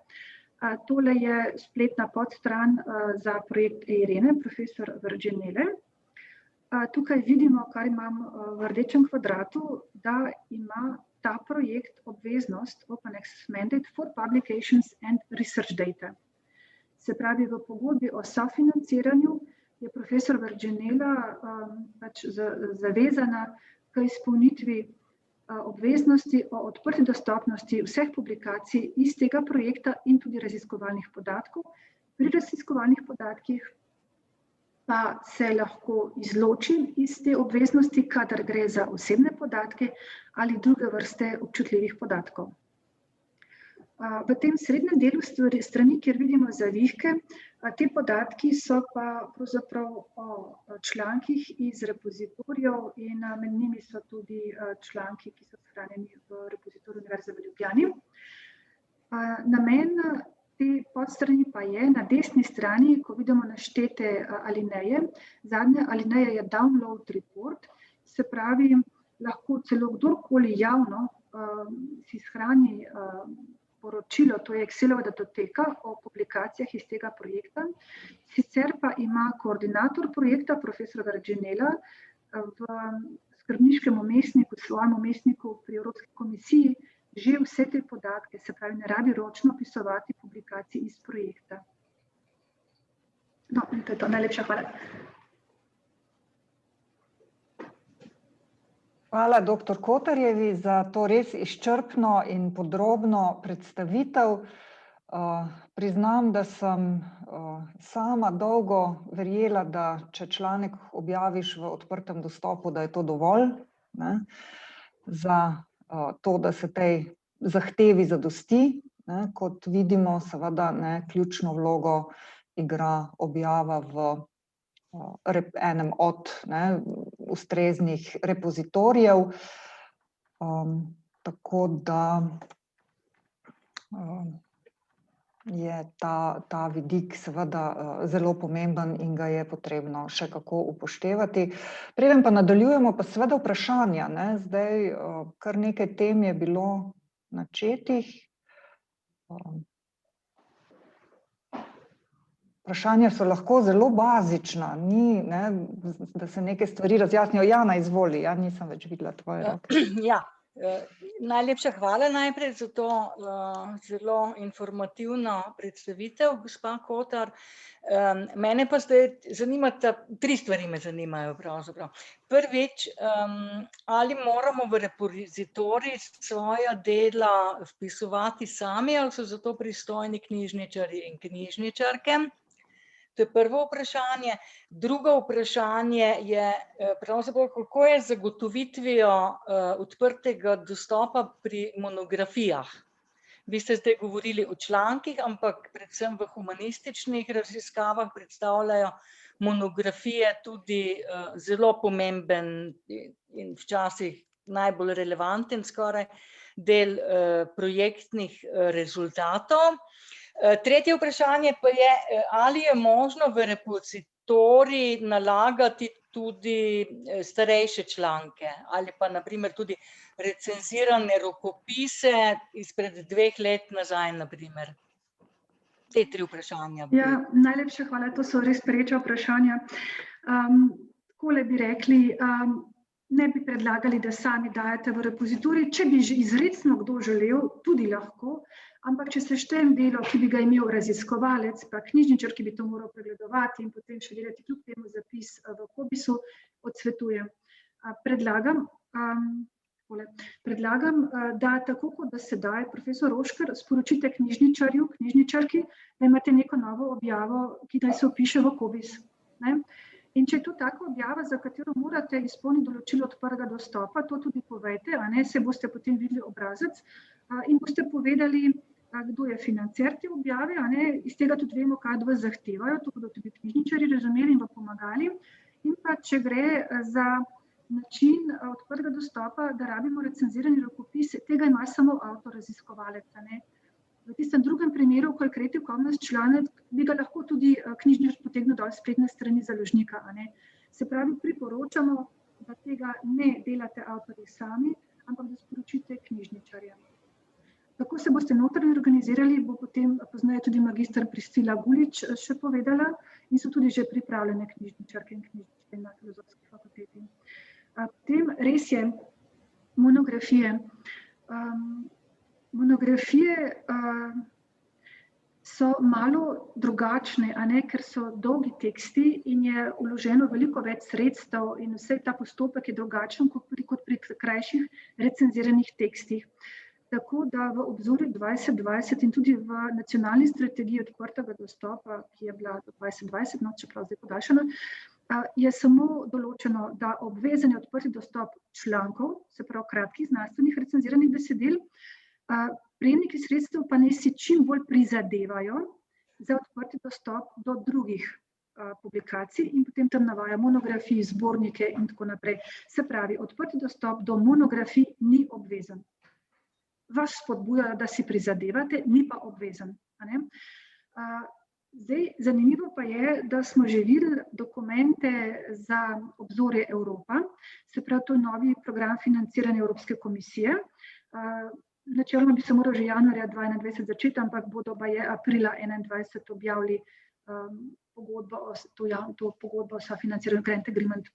Tole je spletna podstran za projekt EIRENE, profesor Vergenele. Tukaj vidimo, kar imam v rdečem kvadratu, da ima ta projekt obveznost Open Access Mandate for Publications and Research Data. Se pravi, v pogodbi o sofinanciranju je profesor Vergenela zavezana k izpolnitvi obveznosti o odprti dostopnosti vseh publikacij iz tega projekta in tudi raziskovalnih podatkov. Pri raziskovalnih podatkih pa se lahko izloči iz te obveznosti, kadar gre za osebne podatke ali druge vrste občutljivih podatkov. V tem srednjem delu strani, kjer vidimo zavihke, te podatki so pa pravzaprav o člankih iz repozitorijev in med njimi so tudi članki, ki so shranjeni v repozitoriju Univerze v Ljubljani. Namen te podstrani pa je na desni strani, ko vidimo naštete alineje. Zadnja alineja je download report, se pravi, lahko celo kdorkoli javno si shrani poročilo, to je Excelova datoteka o publikacijah iz tega projekta. Sicer pa ima koordinator projekta, profesor Vergenela, v skrbniškem vmesniku, svojem vmesniku pri Evropski komisiji že vse te podatke, se pravi, ne rabi ročno opisovati publikacij iz projekta. No, in to je to. Najlepša hvala. Hvala dr. Kotarjevi za to res izčrpno in podrobno predstavitev. Priznam, da sem sama dolgo verjela, da če članek objaviš v odprtem dostopu, da je to dovolj, ne, za to, da se tej zahtevi zadosti. Ne, kot vidimo, seveda ključno vlogo igra objava v enem od ustreznih repozitorijev. Tako da je ta vidik seveda zelo pomemben in ga je potrebno še kako upoštevati. Preden pa nadaljujemo, pa seveda vprašanja. Zdaj kar nekaj tem je bilo načetih. Vprašanja so lahko zelo bazična, da se neke stvari razjasnijo. Jana, izvoli, nisem več videla tvoje roke. Ja, Najlepša hvala najprej za to zelo informativno predstavitev, gospa Kotar. Mene pa zdaj zanimata, 3 stvari me zanimajo pravzaprav. Prvič, ali moramo v repozitorij svoja dela vpisovati sami, ali so za to pristojni knjižničarji in knjižničarke? To je prvo vprašanje. Drugo vprašanje je pravzaprav, kako je z zagotovitvijo odprtega dostopa pri monografijah. Vi ste zdaj govorili o člankih, ampak predvsem v humanističnih raziskavah predstavljajo monografije tudi zelo pomemben in včasih najbolj relevanten skoraj del projektnih rezultatov. Tretje vprašanje pa je, ali je možno v repozitorij nalagati tudi starejše članke ali pa na primer tudi recenzirane rokopise izpred 2 let nazaj, na primer. Te 3 vprašanja. Ja, najlepša hvala, to so res pereča vprašanja. Takole bi rekli, ne bi predlagali, da sami dajete v repozitorij, če bi že izrecno kdo želel, tudi lahko, ampak če se štejem delo, ki bi ga imel raziskovalec, pa knjižničar, ki bi to moral pregledovati in potem še delati kljub temu zapis v Cobisu, odsvetujem. Predlagam, da tako kot da sedaj, profesor Roškar, sporočite knjižničarju, knjižničarki, da imate neko novo objavo, ki naj se vpiše v Cobis. In če je to taka objava, za katero morate izpolniti določilo odprtega dostopa, to tudi povejte, se boste potem videli obrazec in boste povedali, kdo je financer te objave, iz tega tudi vemo, kaj od vas zahtevajo, to bodo tudi knjižničarji razumeli in vam pomagali. In pa, če gre za način odprtega dostopa, da rabimo recenzirani rokopis, tega ima samo avtor raziskovalec. V tistem drugem primeru, ko je Creative Commons članek, bi ga lahko tudi knjižničar potegnil dol spletne strani založnika. Se pravi, priporočamo, da tega ne delate avtorji sami, ampak da sporočite knjižničarjem. Kako se boste notranje organizirali, bo potem poznaje tudi magister Priscila Gulič še povedala in so tudi že pripravljene knjižničarke in knjižničarke na Filozofski fakulteti. Potem res je monografije. Monografije so malo drugačne, ker so dolgi teksti in je vloženo veliko več sredstev in vse ta postopek je drugačen kot pri krajših recenziranih tekstih. Tako da v obzorju 2020 in tudi v nacionalni strategiji odprtega dostopa, ki je bila do 2020, čeprav zdaj podaljšana, je samo določeno, da obvezen je odprti dostop člankov, se pravi kratkih znanstvenih recenziranih besedil, prejemniki sredstev pa naj si čim bolj prizadevajo za odprti dostop do drugih publikacij in potem tam navaja monografij, zbornike in tako naprej. Se pravi, odprti dostop do monografij ni obvezen. Vas spodbujajo, da si prizadevate, ni pa obvezen. Zdaj, zanimivo pa je, da smo že videli dokumente za obzorje Evropa, se pravi, to je novi program financiranja Evropske komisije. Načeloma bi se moral že januarja 2021 začeti, ampak bodo aprila 2021 objavili to pogodbo o financiranju Grant Agreement.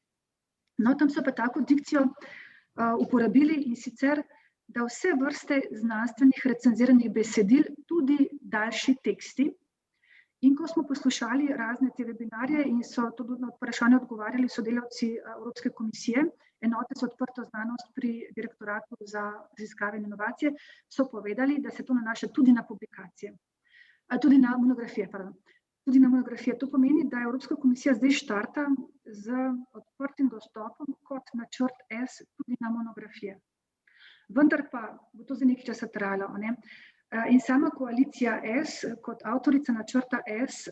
No, tam so pa tako dikcijo uporabili in sicer, da vse vrste znanstvenih recenziranih besedil, tudi daljši teksti. In ko smo poslušali razne te webinarje in so tudi na vprašanje odgovarjali sodelavci Evropske komisije, enote za odprto znanost pri direktoratu za raziskave in inovacije, so povedali, da se to nanaša tudi na publikacije, tudi na monografije, tudi na monografije. To pomeni, da Evropska komisija zdaj štarta z odprtim dostopom kot načrt S tudi na monografije. Vendar pa bo to za nekaj časa trajalo. In sama koalicija S kot avtorica načrta S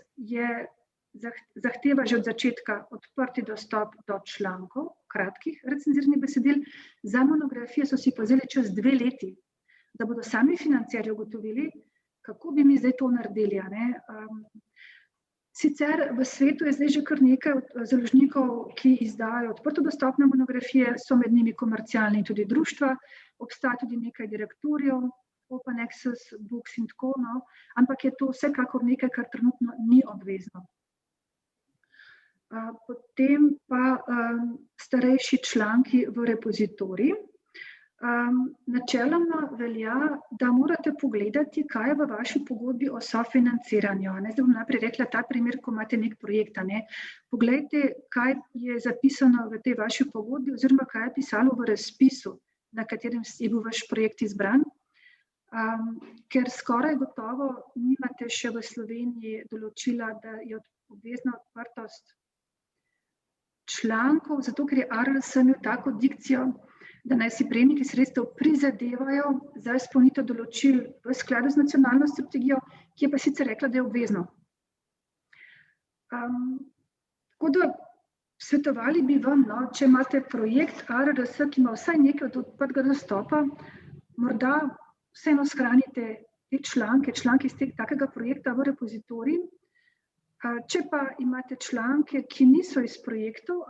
zahteva že od začetka odprti dostop do člankov, kratkih recenziranih besedil. Za monografije so si pa vzeli čez 2 leti, da bodo sami financerji ugotovili, kako bi mi zdaj to naredili. Sicer v svetu je zdaj že kar nekaj založnikov, ki izdajajo odprto dostopne monografije, so med njimi komercialni in tudi društva, obstaja tudi nekaj direktorjev, Open Access, Books in tako, ampak je to vsekakor nekaj, kar trenutno ni obvezno. Potem pa starejši članki v repozitorij. Načeloma velja, da morate pogledati, kaj je v vaši pogodbi o sofinanciranju. Zdaj bom najprej rekla ta primer, ko imate nek projekt. Poglejte, kaj je zapisano v tej vaši pogodbi oziroma kaj je pisalo v razpisu, na katerem je bil vaš projekt izbran. Ker skoraj gotovo nimate še v Sloveniji določila, da je obvezna odprtost člankov, zato ker je ARRS imel tako dikcijo, da naj si prejemniki sredstev prizadevajo za izpolnitev določil v skladu z nacionalno strategijo, ki je pa sicer rekla, da je obvezno. Tako da svetovali bi vam, če imate projekt ARRS, ki ima vsaj nekaj od odprtega dostopa, morda vseeno shranite te članke iz takega projekta v repozitorij. Če pa imate članke, ki niso iz projektov,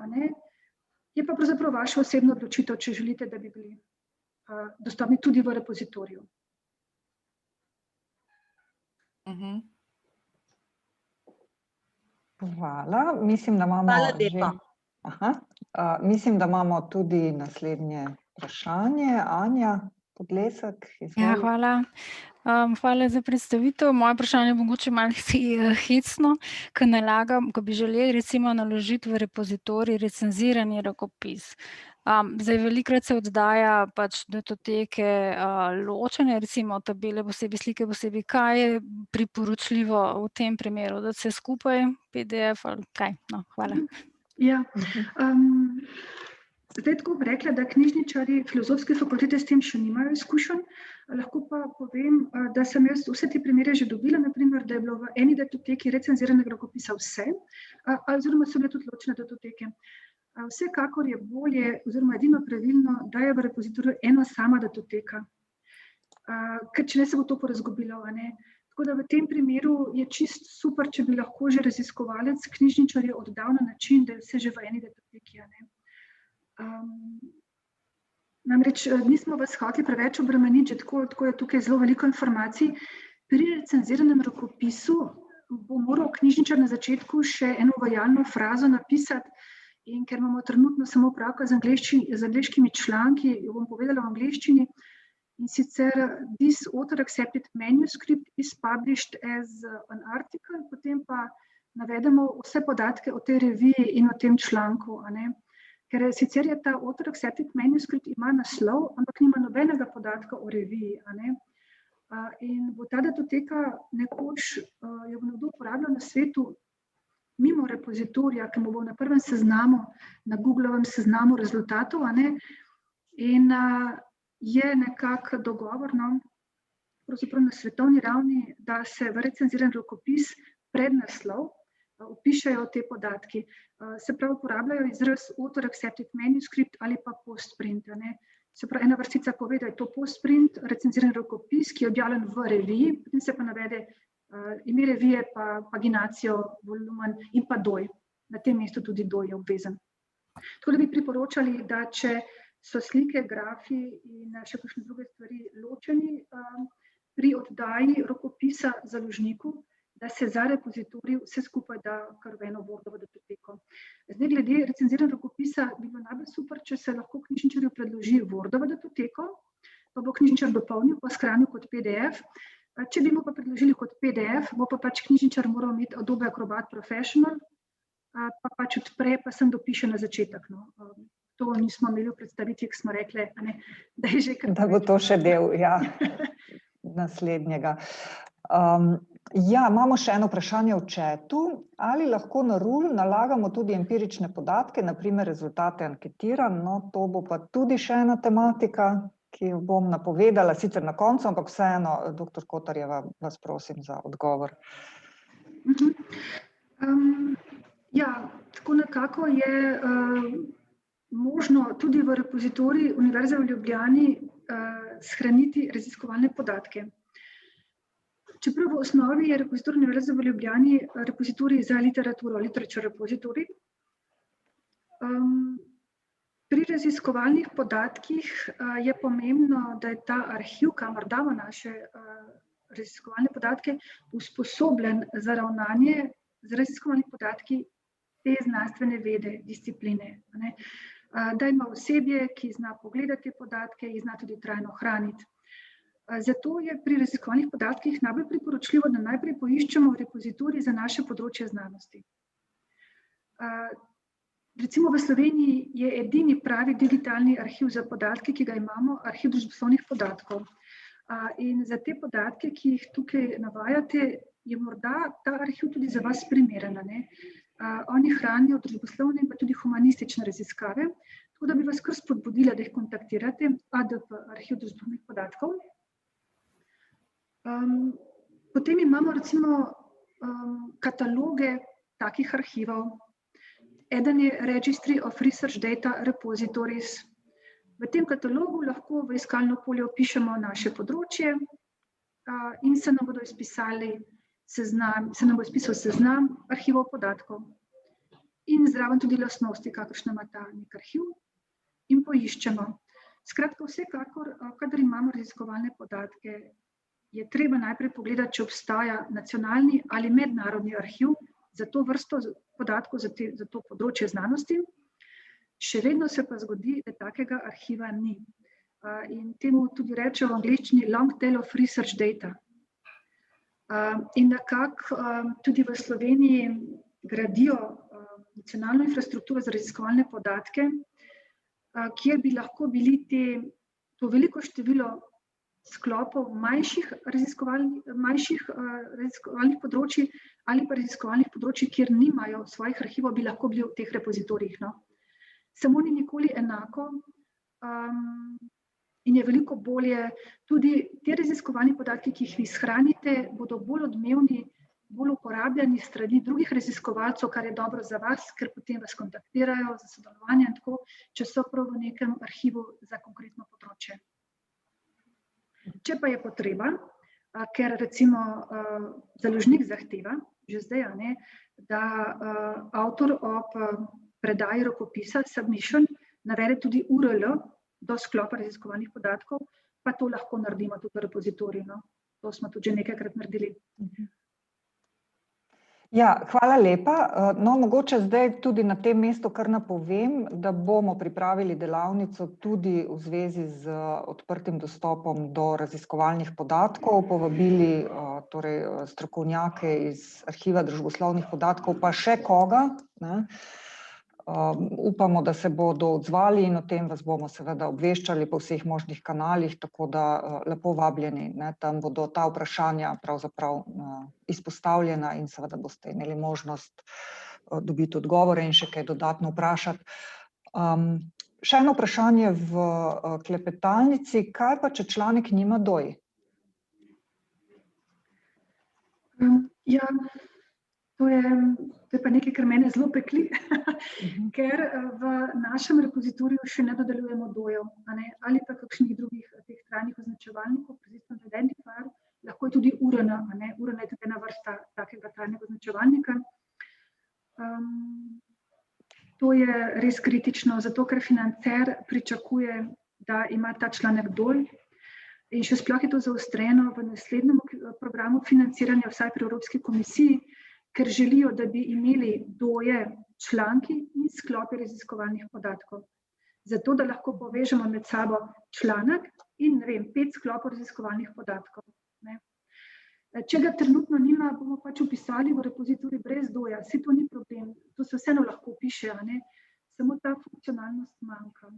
je pa pravzaprav vaša osebna odločitev, če želite, da bi bili dostopni tudi v repozitoriju. Hvala. Mislim, da imamo Hvala lepa. Mislim, da imamo tudi naslednje vprašanje. Anja Podlesek, izvoli. Ja, hvala. Hvala za predstavitev. Moje vprašanje je mogoče malo hecno, ko bi želeli recimo naložiti v repozitorij recenzirani rokopis. Zdaj velikokrat se oddaja pač datoteke ločene, recimo tabele posebej, slike posebej. Kaj je priporočljivo v tem primeru, da se skupaj PDF ali kaj? No, hvala. Ja, zdaj tako bi rekla, da knjižničarji Filozofske fakultete s tem še nimajo izkušenj, lahko pa povem, da sem jaz vse te primere že dobila, naprimer, da je bilo v eni datoteki recenziranega rokopisa vse, oziroma so bile tudi ločene datoteke. Vsekakor je bolje, oziroma edino pravilno, da je v repozitoriju ena sama datoteka, ker če ne se bo to porazgubilo. Tako da v tem primeru je čist super, če bi lahko že raziskovalec knjižničarje oddal na način, da je vse že v eni datoteki. Namreč nismo vas hoteli preveč obremeniti, že tako je tukaj zelo veliko informacij. Pri recenziranem rokopisu bo moral knjižničar na začetku še eno uvajalno frazo napisati, in ker imamo trenutno samo opravka z angleškimi članki, jo bom povedala v angleščini, in sicer this author accepted manuscript is published as an article, potem pa navedemo vse podatke o tej reviji in o tem članku. Ker sicer je ta author accepted manuscript ima naslov, ampak nima nobenega podatka o reviji. In bo ta datoteka nekoč, jo bo nekdo uporabljal na svetu mimo repozitorija, ki mu bo na prvem seznamu, na Googlovem seznamu rezultatov, in je nekako dogovorno, pravzaprav na svetovni ravni, da se v recenziran rokopis prednaslov vpišejo te podatki. Se pravi, uporabljajo izraz author accepted manuscript ali pa postprint. Se pravi, ena vrstica pove, da je to postprint, recenziran rokopis, ki je objavljen v reviji, potem se pa navede ime revije, pa paginacijo, volumen in pa doj. Na tem mestu tudi doj je obvezen. Tako da bi priporočali, da če so slike, grafi in še kakšne druge stvari ločeni pri oddaji rokopisa založniku, da se za repozitorij vse skupaj da kar v eno Wordovo datoteko. Zdaj, glede recenziranega rokopisa bi bilo najbolj super, če se lahko knjižničarju predloži Wordovo datoteko, pa bo knjižničar dopolnil, pa shranil kot PDF. Če bi mu pa predložili kot PDF, bo pa pač knjižničar moral imeti Adobe Acrobat Professional, pa pač odpre, pa sem dopiše na začetek. To nismo imeli v predstavitvi, ko smo rekli, da je že kar... Da bo to še del, ja, naslednjega. Ja, imamo še eno vprašanje v chatu. Ali lahko na RUL nalagamo tudi empirične podatke, na primer rezultate anketiranj? No, to bo pa tudi še ena tematika, ki jo bom napovedala, sicer na koncu, ampak vseeno, doktor Kotarjeva, vas prosim za odgovor. Ja, tako nekako je možno tudi v repozitoriju Univerze v Ljubljani shraniti raziskovalne podatke. Čeprav v osnovi je repozitorij Univerze v Ljubljani repozitorij za literaturo, literature repozitorij. Pri raziskovalnih podatkih je pomembno, da je ta arhiv, kamor damo naše raziskovalne podatke, usposobljen za ravnanje z raziskovalnimi podatki te znanstvene vede, discipline. da ima osebje, ki zna pogledati podatke in zna tudi trajno hraniti. Zato je pri raziskovalnih podatkih najbolj priporočljivo, da najprej poiščemo repozitorij za naše področje znanosti. Recimo v Sloveniji je edini pravi digitalni arhiv za podatke, ki ga imamo, arhiv družboslovnih podatkov. In za te podatke, ki jih tukaj navajate, je morda ta arhiv tudi za vas primeren. Oni hranijo družboslovne in pa tudi humanistične raziskave, tako da bi vas kar spodbudila, da jih kontaktirate, ADP, arhiv družboslovnih podatkov. Potem imamo recimo kataloge takih arhivov. Eden je Registry of Research Data Repositories. V tem katalogu lahko v iskalno polje opišemo naše področje in se nam bo izpisal seznam arhivov podatkov in zraven tudi lastnosti, kakršne ima ta nek arhiv, in poiščemo. Skratka, vsekakor, kadar imamo raziskovalne podatke, je treba najprej pogledati, če obstaja nacionalni ali mednarodni arhiv za to vrsto podatkov, za to področje znanosti. Še vedno se pa zgodi, da takega arhiva ni. In temu tudi reče v angleščini long tail of research data. In nekako tudi v Sloveniji gradijo nacionalno infrastrukturo za raziskovalne podatke, kjer bi lahko bili to veliko število sklopov manjših raziskovalnih področij ali pa raziskovalnih področij, kjer nimajo svojih arhivov, bi lahko bili v teh repozitorijih. Samo ni nikoli enako in je veliko bolje. Tudi te raziskovalni podatki, ki jih vi shranite, bodo bolj odmevni, bolj uporabljani strani drugih raziskovalcev, kar je dobro za vas, ker potem vas kontaktirajo za sodelovanje in tako, če so prav v nekem arhivu za konkretno področje. Če pa je potreba, ker recimo založnik zahteva, že zdaj, da avtor ob predaji rokopisa, submission, navede tudi URL do sklopa raziskovalnih podatkov, pa to lahko naredimo tudi v repozitoriju. To smo tudi že nekajkrat naredili. Ja, hvala lepa. No, mogoče zdaj tudi na tem mestu kar napovem, da bomo pripravili delavnico tudi v zvezi z odprtim dostopom do raziskovalnih podatkov, povabili torej strokovnjake iz arhiva družboslovnih podatkov, pa še koga. Upamo, da se bodo odzvali in o tem vas bomo seveda obveščali po vseh možnih kanalih, tako da lepo vabljeni, tam bodo ta vprašanja pravzaprav izpostavljena in seveda boste imeli možnost dobiti odgovore in še kaj dodatno vprašati. Še eno vprašanje v klepetalnici, kaj pa, če članek nima DOI? Ja, to je pa nekaj, kar mene zelo pekli, ker v našem repozitoriju še ne dodeljujemo DOI-jev, ali pa kakšnih drugih teh trajnih označevalnikov, persistent identifier, lahko je tudi URN, URN je tudi ena vrsta takega trajnega označevalnika. To je res kritično, zato ker financer pričakuje, da ima ta članek DOI, in še sploh je to zaostreno v naslednjem programu financiranja, vsaj pri Evropski komisiji, ker želijo, da bi imeli DOI-je članki in sklopi raziskovalnih podatkov. Zato, da lahko povežemo med sabo članek in 5 sklopov raziskovalnih podatkov. Če ga trenutno nima, bomo pač upisali v repozitorij brez DOI-ja. Saj to ni problem, to se vseeno lahko upiše, samo ta funkcionalnost manjka.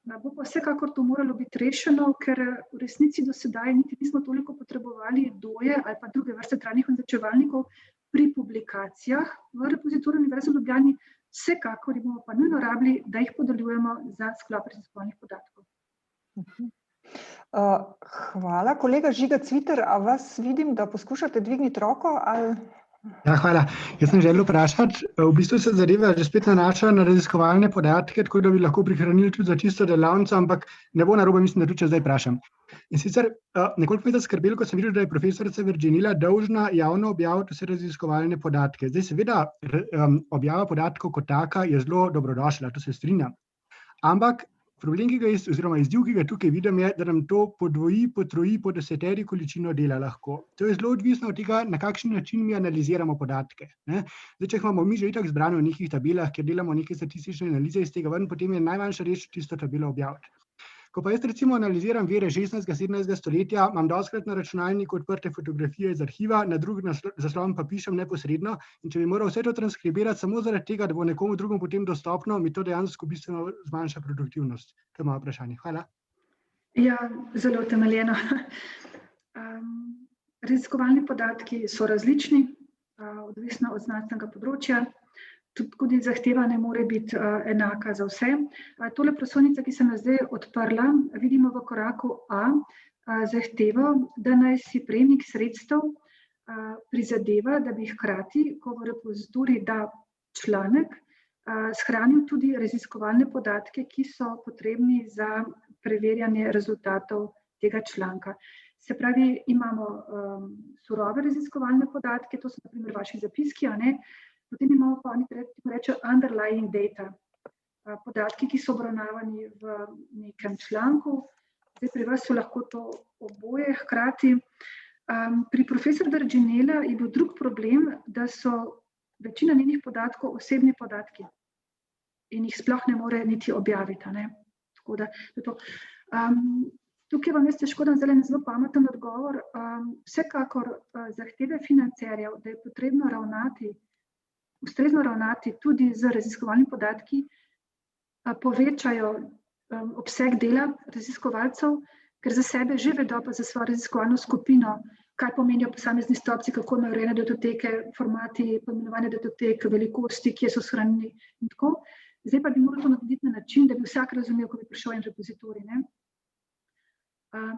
Bo pa vsekakor to moralo biti rešeno, ker v resnici do sedaj niti nismo toliko potrebovali DOI-je ali pa druge vrste trajnih označevalnikov pri publikacijah v repozitoriju Univerze v Ljubljani, vsekakor bomo pa nujno rabili, da jih podeljujemo za sklop raziskovalnih podatkov. Hvala. Kolega Žiga Cviter, a vas vidim, da poskušate dvigniti roko? Ja, hvala. Jaz sem želel vprašati, v bistvu se zadeva že spet nanaša na raziskovalne podatke, tako da bi lahko prihranili tudi za čisto delavnico, ampak ne bo narobe, mislim, da tudi če zdaj vprašam. In sicer nekoliko me je zaskrbelo, ko sem videl, da je profesorica Virginila dolžna javno objaviti vse raziskovalne podatke. Zdaj seveda objava podatkov kot taka je zelo dobrodošla, to se strinjam. Ampak Problem, oziroma izziv, ki ga tukaj vidim, je, da nam to podvoji, potroji, podeseteri količino dela lahko. To je zelo odvisno od tega, na kakšen način mi analiziramo podatke. Ne? Zdaj, če imamo mi že itak zbrano v nekih tabelah, kjer delamo neke statistične analize iz tega ven, potem je najmanjša reč tisto tabelo objaviti. Ko pa jaz recimo analiziram vire 16. 17. stoletja, imam dostikrat na računalniku odprte fotografije iz arhiva, na drug zaslon pa pišem neposredno, in če bi moral vse to transkribirati samo zaradi tega, da bo nekomu drugemu potem dostopno, mi to dejansko bistveno zmanjša produktivnost. To je moje vprašanje. Hvala. Ja, zelo utemeljeno. Raziskovalni podatki so različni, odvisno od znanstvenega področja. Tudi zahteva ne more biti enaka za vse. Tole prosojnica, ki sem jo zdaj odprla, vidimo v koraku A zahtevo, da naj si prejemnik sredstev prizadeva, da bi hkrati, ko v repozitorij da članek, shranil tudi raziskovalne podatke, ki so potrebni za preverjanje rezultatov tega članka. Se pravi, imamo surove raziskovalne podatke, to so na primer vaši zapiski, a ne? Potem imamo pa oni reče underlying data, podatki, ki so obravnavani v nekem članku. Zdaj pri vas so lahko to oboje hkrati. Pri profesor Verginella je bil drug problem, da so večina njenih podatkov osebni podatki in jih sploh ne more niti objaviti. Ne? Tako da, to. Tukaj vam jaz težko dam zdaj zelo pameten odgovor. Vsekakor zahteve financerjev, da je potrebno ustrezno ravnati tudi z raziskovalnimi podatki, povečajo obseg dela raziskovalcev, ker za sebe že vedo, pa za svojo raziskovalno skupino, kaj pomenijo posamezni stopci, kako imajo urejene datoteke, formati, poimenovanje datotek, velikosti, kje so shranjeni in tako. Zdaj pa bi moral to narediti na način, da bi vsak razumel, ko bi prišel en repozitorij.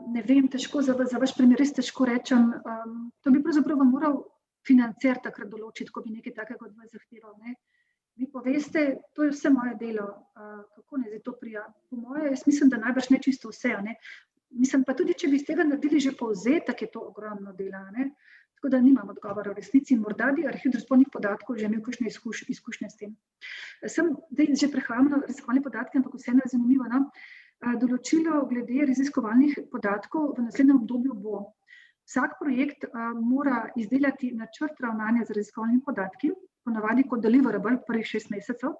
Ne vem, težko za vaš primer res težko rečem. To bi pravzaprav moral financer takrat določiti, ko bi nekaj takega od vas zahteval. Ne? Vi poveste, to je vse moje delo, kako ne zdaj to prija. Po moje, jaz mislim, da najbrž ne čisto vse. Ne? Mislim pa tudi, če bi iz tega naredili že povzetek, je to ogromno dela. Ne? Tako da nimam odgovora v resnici. Morda bi arhiv družbenih podatkov že imel kakšne izkušnje s tem. Sem že prehajam na raziskovalne podatke, ampak vseeno je zanimivo. No? Določilo glede raziskovalnih podatkov v naslednjem obdobju bo. Vsak projekt mora izdelati načrt ravnanja z raziskovalnimi podatki, ponavadi kot deliverable prvih 6 mesecev.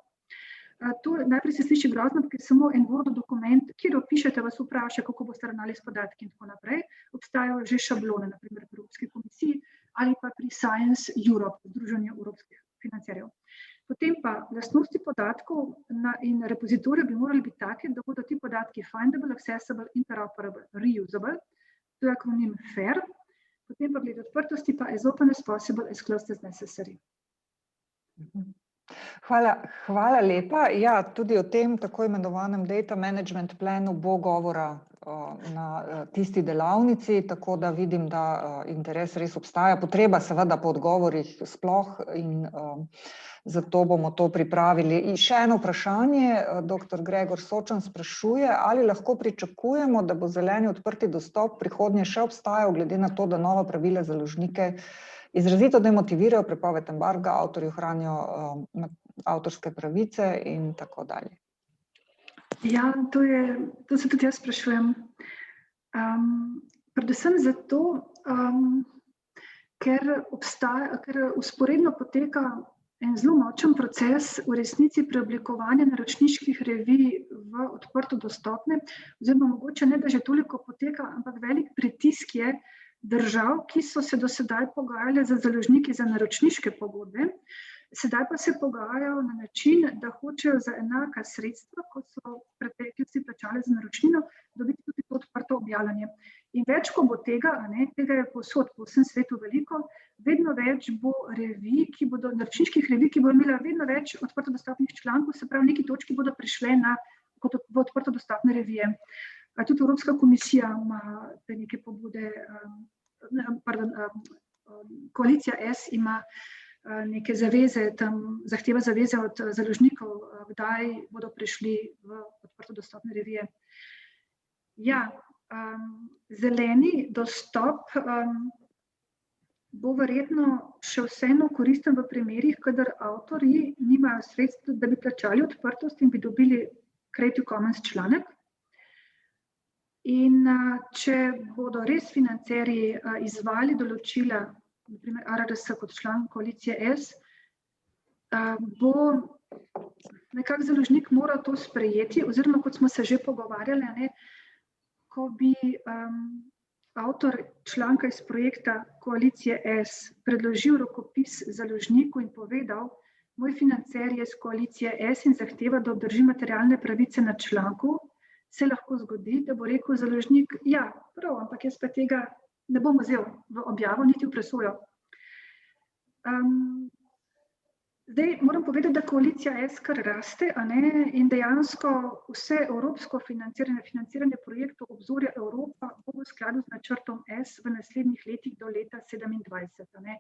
To najprej se sliši grozno, ker je samo en Word dokument, kjer opišete, vas vpraša, kako boste ravnali s podatki in tako naprej. Obstajajo že šablone, na primer pri Evropski komisiji ali pa pri Science Europe, Združenju evropskih financerjev. Potem pa lastnosti podatkov in repozitorija bi morali biti take, da bodo ti podatki findable, accessible, interoperable, reusable. To je akronim FAIR, potem pa glede odprtosti pa as open as possible, as close as necessary. Hvala lepa. Ja, tudi o tem tako imenovanem data management planu bo govora na tisti delavnici, tako da vidim, da interes res obstaja. Potreba seveda po odgovorih sploh in zato bomo to pripravili. In še eno vprašanje, dr. Gregor Sočan sprašuje, ali lahko pričakujemo, da bo zeleni odprti dostop prihodnje še obstajal, glede na to, da nova pravila založnike izrazito demotivirajo, prepoved embarga, avtorji ohranijo avtorske pravice in tako dalje. Ja, to se tudi jaz sprašujem. Predvsem zato, ker vzporedno poteka en zelo močen proces v resnici preoblikovanja naročniških revij v odprto dostopne, oziroma mogoče ne, da že toliko poteka, ampak velik pritisk je držav, ki so se do sedaj pogajale za založniki za naročniške pogodbe, sedaj pa se pogajajo na način, da hočejo za enaka sredstva, kot so v preteklosti plačale za naročnino, dobiti tudi to odprto objavljanje. In več, ko bo tega, tega je povsod po vsem svetu veliko, vedno več bo revij, naročniških revij, ki bo imela vedno več odprto dostopnih člankov, se pravi, neki točki bodo prišle v odprto dostopne revije. Tudi Evropska komisija ima te neke pobude, koalicija S ima neke zaveze, tam zahteva zaveze od založnikov, kdaj bodo prišli v odprto dostopne revije. Ja, zeleni dostop bo verjetno še vseeno koristen v primerih, kadar avtorji nimajo sredstev, da bi plačali odprtost in bi dobili Creative Commons članek. In če bodo res financerji izvali določila, naprimer ARRS kot član koalicije S, bo nekako založnik moral to sprejeti, oziroma kot smo se že pogovarjali, ko bi avtor članka iz projekta koalicije S predložil rokopis založniku in povedal, moj financer je iz koalicije S in zahteva, da obdrži materialne pravice na članku, se lahko zgodi, da bo rekel založnik, ja, prav, ampak jaz pa tega ne bom vzel v objavo, niti v presojo. Zdaj moram povedati, da koalicija S kar raste, in dejansko vse evropsko financiranje projektov Obzorja Evropa bo v skladu z načrtom S v naslednjih letih do leta 2027.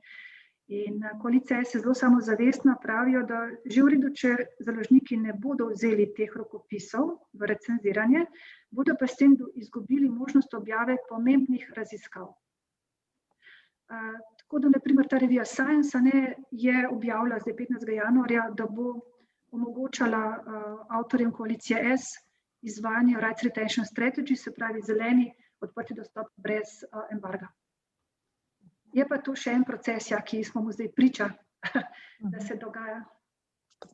In koalicija S je zelo samozavestna, pravijo, da že v redu, če založniki ne bodo vzeli teh rokopisov v recenziranje, bodo pa s tem izgubili možnost objave pomembnih raziskav. Tako da, naprimer, ta revija Science je objavila zdaj 15. januarja, da bo omogočala avtorjem koalicije S izvajanje Rights Retention Strategy, se pravi zeleni odprti dostop brez embarga. Je pa tu še en proces, ki smo mu zdaj priča, da se dogaja.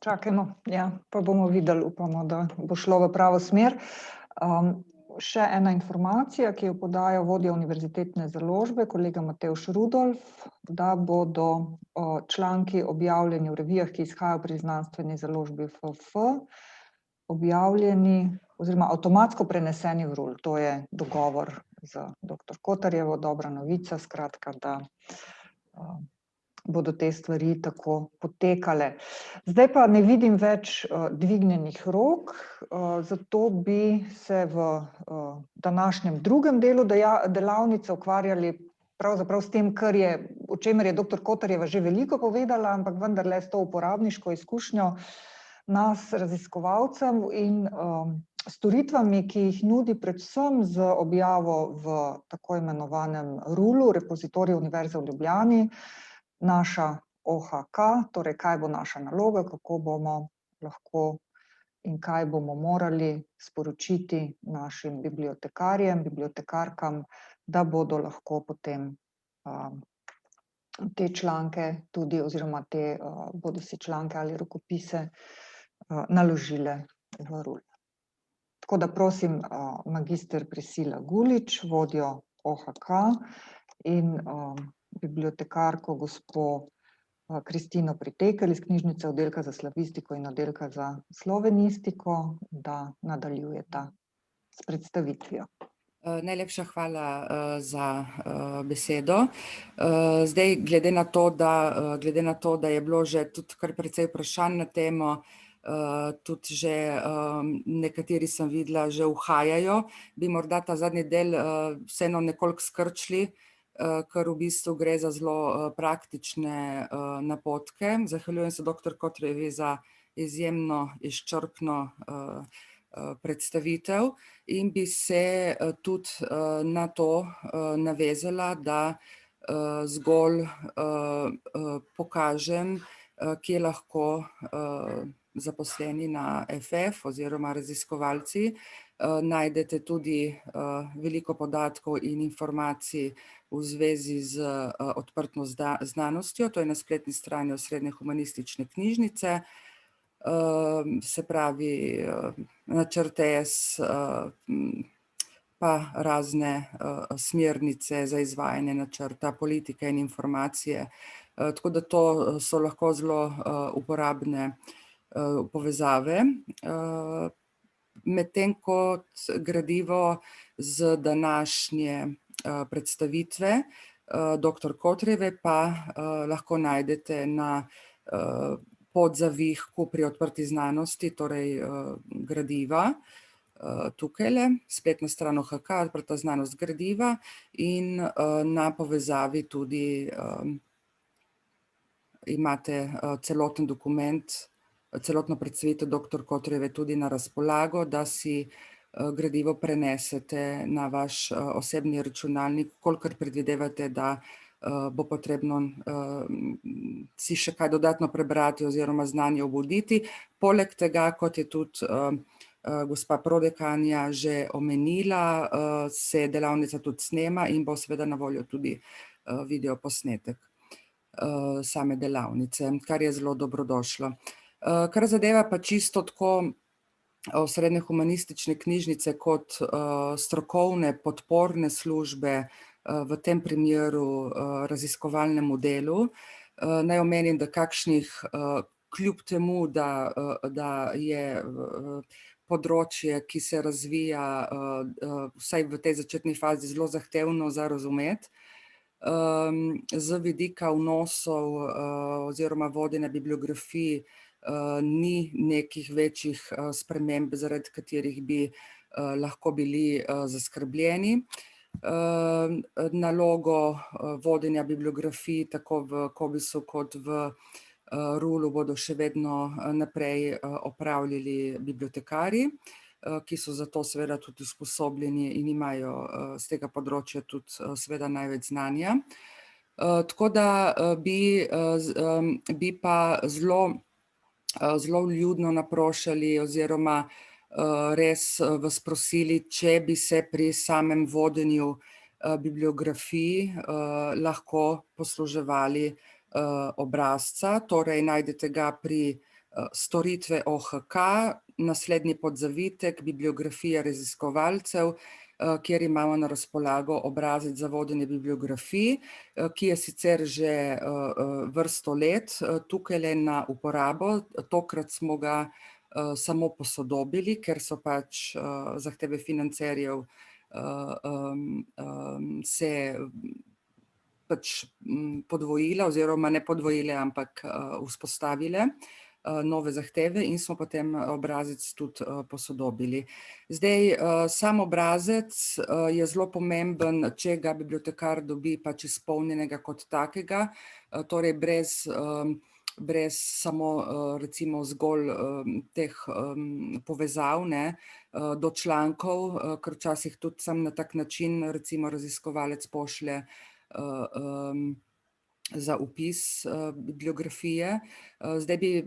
Čakajmo, pa bomo videli, upamo, da bo šlo v pravo smer. Še ena informacija, ki jo podaja vodja univerzitetne založbe, kolega Matevž Rudolf, da bodo članki objavljeni v revijah, ki izhajajo pri znanstveni založbi FF, objavljeni oziroma avtomatsko preneseni v RUL. To je dogovor z dr. Kotarjevo, dobra novica, skratka, da bodo te stvari tako potekale. Zdaj pa ne vidim več dvignjenih rok, zato bi se v današnjem drugem delu delavnice ukvarjali pravzaprav s tem, o čemer je dr. Kotarjeva že veliko povedala, ampak vendarle s to uporabniško izkušnjo nas, raziskovalcev in storitvami, ki jih nudi predvsem z objavo v tako imenovanem RUL-u, repozitoriju Univerze v Ljubljani, naša OHK, torej kaj bo naša naloga, kako bomo lahko in kaj bomo morali sporočiti našim bibliotekarjem, bibliotekarkam, da bodo lahko potem te članke tudi, oziroma te bodisi članke ali rokopise naložile v RUL. Tako da prosim magister Priscila Gulič, vodjo OHK, in bibliotekarko gospo Kristino Pritekelj iz knjižnice oddelka za slavistiko in oddelka za slovenistiko, da nadaljujeta s predstavitvijo. Najlepša hvala za besedo. Zdaj, glede na to, da je bilo že tudi kar precej vprašanj na temo, tudi že nekateri sem videla, že uhajajo, bi morda ta zadnji del vseeno nekoliko skrčili, ker v bistvu gre za zelo praktične napotke. Zahvaljujem se dr. Kotarjevi za izjemno izčrpno predstavitev in bi se tudi na to navezala, da zgolj pokažem, kje lahko zaposleni na FF oziroma raziskovalci najdete tudi veliko podatkov in informacij v zvezi z odprto znanostjo. To je na spletni strani Osrednje humanistične knjižnice, se pravi načrt S, pa razne smernice za izvajanje načrta, politike in informacije. Tako da to so lahko zelo uporabne povezave. Medtem ko gradivo z današnje predstavitve dr. Kotarjeve pa lahko najdete na podzavihku pri odprti znanosti, torej gradiva, tukajle, spletna stran OHK, odprta znanost gradiva, in na povezavi tudi imate celoten dokument, celotno predstavitev dr. Kotarjeve tudi na razpolago, da si gradivo prenesete na vaš osebni računalnik, kolikor predvidevate, da bo potrebno si še kaj dodatno prebrati oziroma znanje obuditi. Poleg tega, kot je tudi gospa prodekanja že omenila, se delavnica tudi snema in bo seveda na voljo tudi video posnetek same delavnice, kar je zelo dobrodošlo. Kar zadeva pa čisto tako srednje humanistične knjižnice kot strokovne podporne službe, v tem primeru raziskovalnemu delu. Naj omenim, da kakšnih, kljub temu, da je področje, ki se razvija, vsaj v tej začetni fazi, zelo zahtevno za razumeti, z vidika vnosov oziroma vodenja bibliografij ni nekih večjih sprememb, zaradi katerih bi lahko bili zaskrbljeni. Nalogo vodenja bibliografij tako v COBISS-u kot v RUL-u bodo še vedno naprej opravljali bibliotekarji, ki so za to seveda tudi usposobljeni in imajo z tega področja tudi seveda največ znanja. Tako da bi pa zelo vljudno naprošali oziroma res vas prosili, če bi se pri samem vodenju bibliografij lahko posluževali obrazca, torej najdete ga pri storitve OHK, naslednji podzavitek, bibliografija raziskovalcev, kjer imamo na razpolago obrazec za vodenje bibliografij, ki je sicer že vrsto let tukaj na uporabo, tokrat smo ga samo posodobili, ker so pač zahteve financerjev se pač podvojile oziroma ne podvojile, ampak vzpostavile nove zahteve in smo potem obrazec tudi posodobili. Zdaj, sam obrazec je zelo pomemben, če ga bibliotekar dobi pač izpolnjenega kot takega, torej brez samo recimo zgolj teh povezav do člankov, ker včasih tudi sam na tak način recimo raziskovalec pošlje za vpis bibliografije.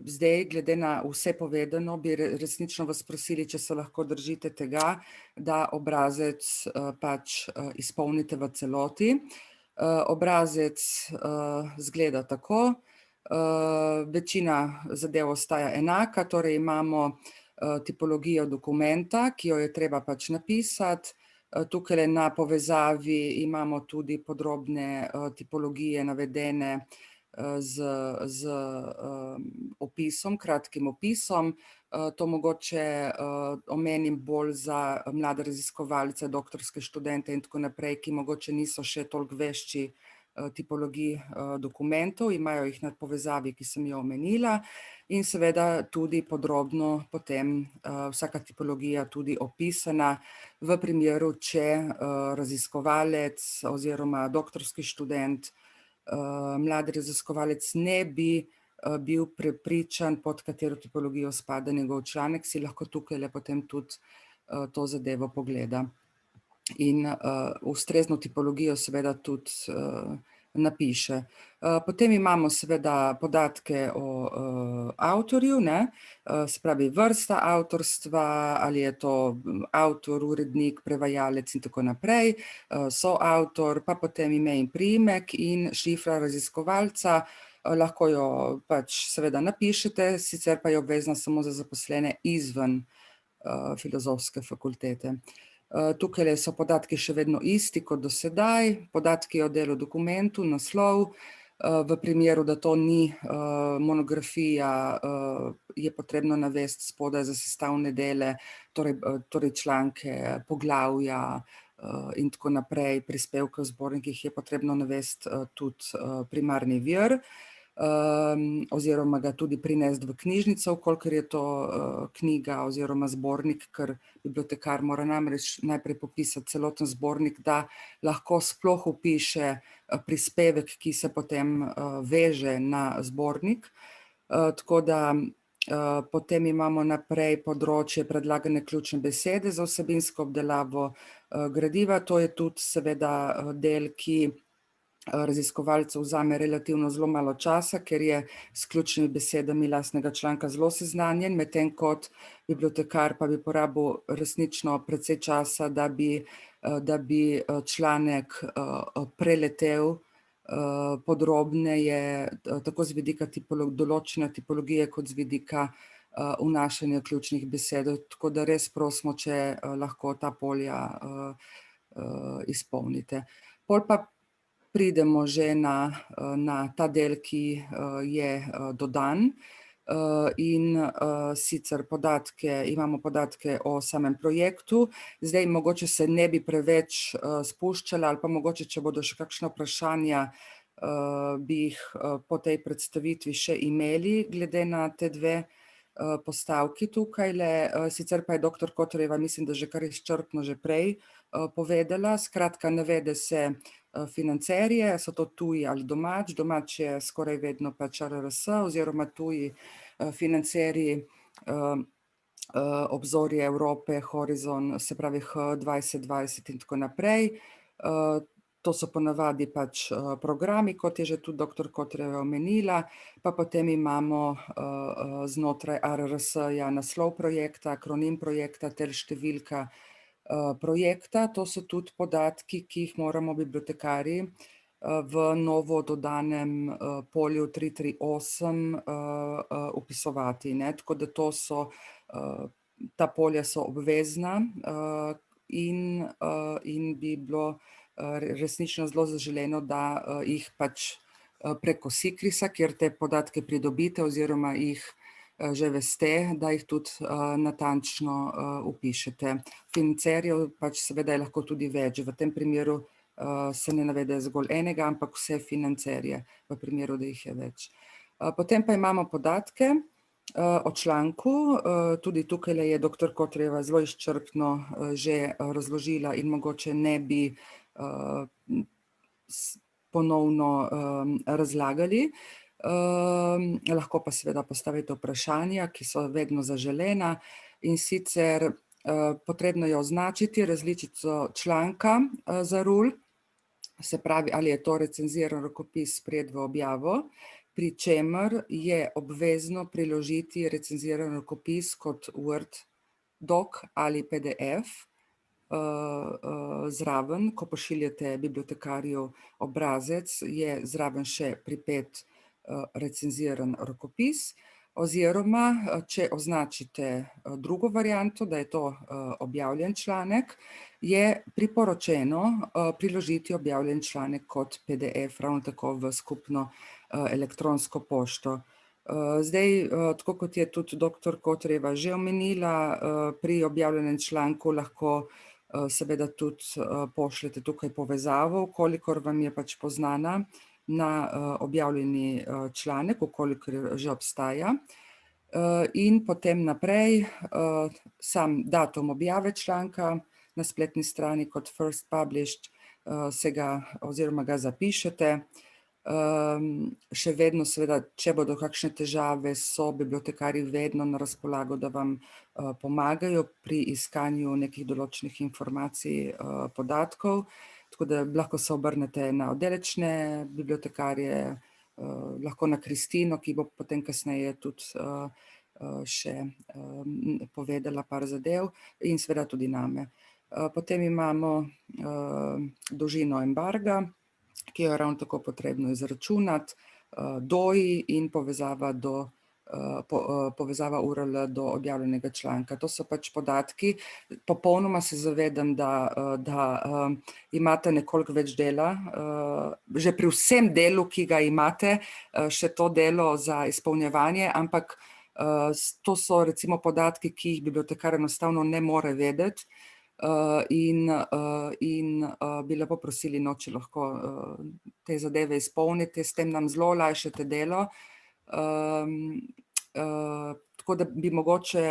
Zdaj, glede na vse povedano, bi resnično vas prosili, če se lahko držite tega, da obrazec pač izpolnite v celoti. Obrazec izgleda tako, večina zadev ostaja enaka, torej imamo tipologijo dokumenta, ki jo je treba pač napisati. Tukaj na povezavi imamo tudi podrobne tipologije navedene z opisom, kratkim opisom. To mogoče omenim bolj za mlade raziskovalce, doktorske študente in tako naprej, ki mogoče niso še toliko vešči tipologij dokumentov, imajo jih na povezavi, ki sem jo omenila, in seveda tudi podrobno potem vsaka tipologija tudi opisana v primeru, če raziskovalec oziroma doktorski študent, mladi raziskovalec ne bi bil prepričan, pod katero tipologijo spada njegov članek, si lahko tukaj potem tudi to zadevo pogleda. In ustrezno tipologijo seveda tudi napiše. Potem imamo seveda podatke o avtorju, se pravi vrsta avtorstva, ali je to avtor, urednik, prevajalec in tako naprej, soavtor, pa potem ime in priimek in šifra raziskovalca. Lahko jo pač seveda napišete, sicer pa je obvezna samo za zaposlene izven filozofske fakultete. Tukaj so podatki še vedno isti kot do sedaj, podatki o delu dokumentu, naslov, v primeru, da to ni monografija, je potrebno navesti spodaj za sestavne dele, torej članke, poglavja in tako naprej, prispevke v zbornikih je potrebno navesti tudi primarni vir, oziroma ga tudi prinesti v knjižnico, kolikor je to knjiga oziroma zbornik, ker bibliotekar mora namreč najprej popisati celoten zbornik, da lahko sploh vpiše prispevek, ki se potem veže na zbornik. Tako da potem imamo naprej področje predlagane ključne besede za vsebinsko obdelavo gradiva, to je tudi seveda del, ki raziskovalcev vzame relativno zelo malo časa, ker je s ključnimi besedami lastnega članka zelo seznanjen, medtem kot bibliotekar pa bi porabil resnično precej časa, da bi članek preletel podrobneje, tako z vidika določene tipologije, kot z vidika vnašanja ključnih besed. Tako da res prosimo, če lahko ta polja izpolnite. Pol pa pridemo že na ta del, ki je dodan, in sicer imamo podatke o samem projektu. Zdaj mogoče se ne bi preveč spuščala, ali pa mogoče, če bodo še kakšna vprašanja, bi jih po tej predstavitvi še imeli, glede na te dve postavki tukajle. Sicer pa je dr. Kotorjeva, mislim, da že kar izčrpno že prej povedala. Skratka, navede se financerje, so to tuji ali domač. Domač je skoraj vedno pač ARRS oziroma tuji financerji Obzorje Evrope, Horizon, se pravi H2020 in tako naprej. To so ponavadi pač programi, kot je že tudi dr. Kotorjeva omenila, pa potem imamo znotraj ARRS-ja naslov projekta, akronim projekta ter številka projekta. To so tudi podatki, ki jih moramo bibliotekarji v novo dodanem polju 338 upisovati. Tako da ta polja so obvezna in bi bilo resnično zelo zaželeno, da jih pač preko SIKRIS-a, kjer te podatke pridobite oziroma jih že veste, da jih tudi natančno upišete. Financerjev pač seveda je lahko tudi več. V tem primeru se ne navede zgolj enega, ampak vse financerje, v primeru, da jih je več. Potem pa imamo podatke o članku. Tudi tukaj je dr. Kotorjeva zelo izčrpno že razložila in mogoče ne bi ponovno razlagali. Lahko pa seveda postavite vprašanja, ki so vedno zaželena, in sicer potrebno je označiti različico članka za RUL, se pravi, ali je to recenziran rokopis sprejet v objavo, pri čemer je obvezno priložiti recenziran rokopis kot Word doc ali PDF zraven. Ko pošiljate bibliotekarju obrazec, je zraven še pripet recenziran rokopis, oziroma če označite drugo varianto, da je to objavljen članek, je priporočeno priložiti objavljen članek kot PDF, ravno tako v skupno elektronsko pošto. Zdaj, tako kot je tudi dr. Kotorjeva že omenila, pri objavljenem članku lahko seveda tudi pošljete tukaj povezavo, kolikor vam je pač poznana, na objavljeni članek, ukolikor že obstaja. In potem naprej sam datum objave članka na spletni strani kot first published se ga oziroma ga zapišete. Še vedno seveda, če bodo kakšne težave, so bibliotekarji vedno na razpolago, da vam pomagajo pri iskanju nekih določenih informacij, podatkov. Tako da lahko se obrnete na oddelečne bibliotekarje, lahko na Kristino, ki bo potem kasneje tudi še povedala par zadev, in seveda tudi name. Potem imamo dolžino embarga, ki jo je ravno tako potrebno izračunati, DOI in povezava URL do objavljenega članka. To so pač podatki. Popolnoma se zavedam, da imate nekoliko več dela. Že pri vsem delu, ki ga imate, še to delo za izpolnjevanje, ampak to so recimo podatki, ki jih bibliotekar enostavno ne more vedeti. In bi lepo prosili, če lahko te zadeve izpolnite, s tem nam zelo olajšate delo. Tako da bi mogoče,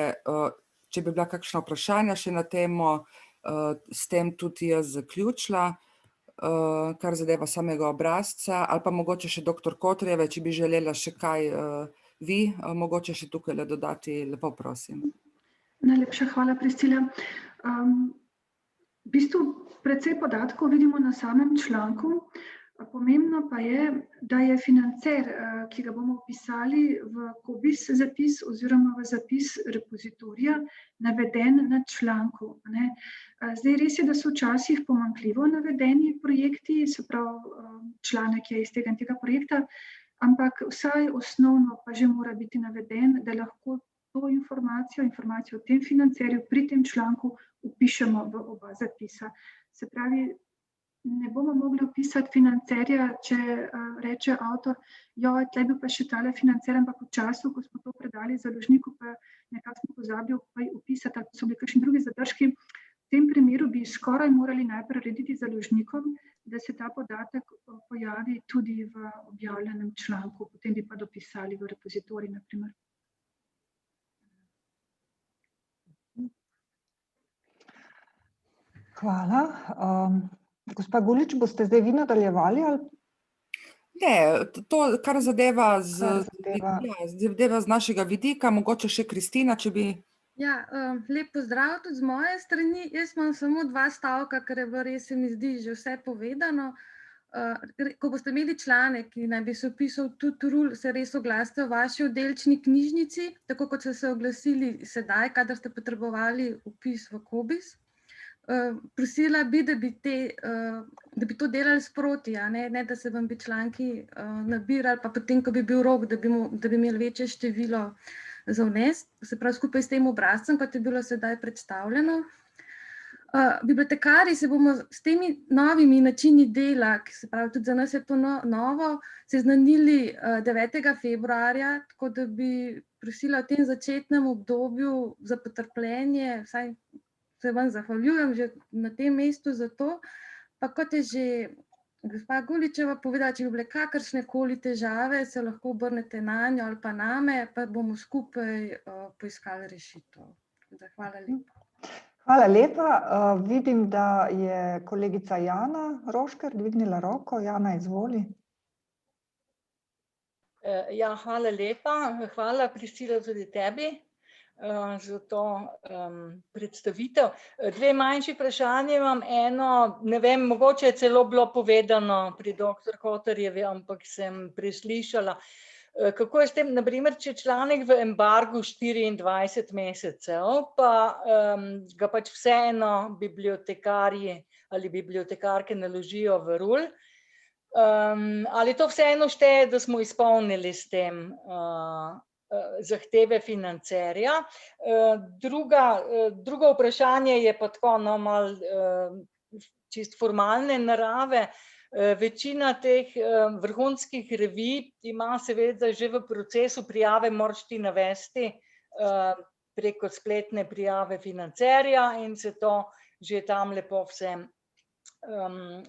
če bi bila kakšna vprašanja še na temo, s tem tudi jaz zaključila, kar zadeva samega obrazca, ali pa mogoče še dr. Kotorjeva, če bi želela še kaj vi, mogoče še tukaj dodati, lepo prosim. Najlepša hvala, Priscila. V bistvu precej podatkov vidimo na samem članku. Pomembno pa je, da je financer, ki ga bomo vpisali v COBISS zapis oziroma v zapis repozitorija, naveden na članku. Zdaj res je, da so včasih pomanjkljivo navedeni projekti, se pravi članek je iz tega in tega projekta, ampak vsaj osnovno pa že mora biti naveden, da lahko to informacijo o tem financerju pri tem članku vpišemo v oba zapisa. Se pravi, ne bomo mogli vpisati financerja, če reče avtor, tle bil pa še tale financer, ampak v času, ko smo to predali založniku, pa nekako smo pozabili vpisati, ali so bili kakšni drugi zadržki. V tem primeru bi skoraj morali najprej narediti založnikom, da se ta podatek pojavi tudi v objavljenem članku, potem bi pa dopisali v repozitorij, na primer. Hvala. Gospa Gulič, boste zdaj vi nadaljevali? Ne, to, kar zadeva z našega vidika, mogoče še Kristina, če bi... Ja, lep pozdrav tudi z moje strani. Jaz imam samo 2 stavka, ker je res se mi zdi že vse povedano. Ko boste imeli članek, ki naj bi se vpisal tudi RUL, se res oglasite v vaši oddelčni knjižnici, tako kot ste se oglasili sedaj, kadar ste potrebovali vpis v COBISS. Prosila bi, da bi to delali sproti, ne da se vam bi članki nabirali, pa potem, ko bi bil rok, da bi imeli večje število za vnesti, se pravi skupaj s tem obrazcem, kot je bilo sedaj predstavljeno. Bibliotekarji se bomo s temi novimi načini dela, ki se pravi tudi za nas je to novo, seznanili 9. februarja, tako da bi prosila v tem začetnem obdobju za potrpljenje, vsaj se vam zahvaljujem že na tem mestu za to, pa kot je že gospa Guličeva povedala, če bi bile kakršnekoli težave, se lahko obrnete nanjo ali pa name, pa bomo skupaj poiskali rešitev. Hvala lepa. Hvala lepa. Vidim, da je kolegica Jana Rošker dvignila roko. Jana, izvoli. Ja, hvala lepa. Hvala, Priscila, tudi tebi za to predstavitev. 2 manjši vprašanje imam. Eno, ne vem, mogoče je celo bilo povedano pri dr. Kotarjevi, ampak sem preslišala. Kako je s tem, naprimer, če članek v embargu 24 mesecev, pa ga pač vseeno bibliotekarji ali bibliotekarke naložijo v RUL, ali to vseeno šteje, da smo izpolnili s tem zahteve financerja. Drugo vprašanje je pa tako malo čist formalne narave. Večina teh vrhunskih revij ima seveda že v procesu prijave, moraš ti navesti preko spletne prijave financerja in se to že tam lepo vse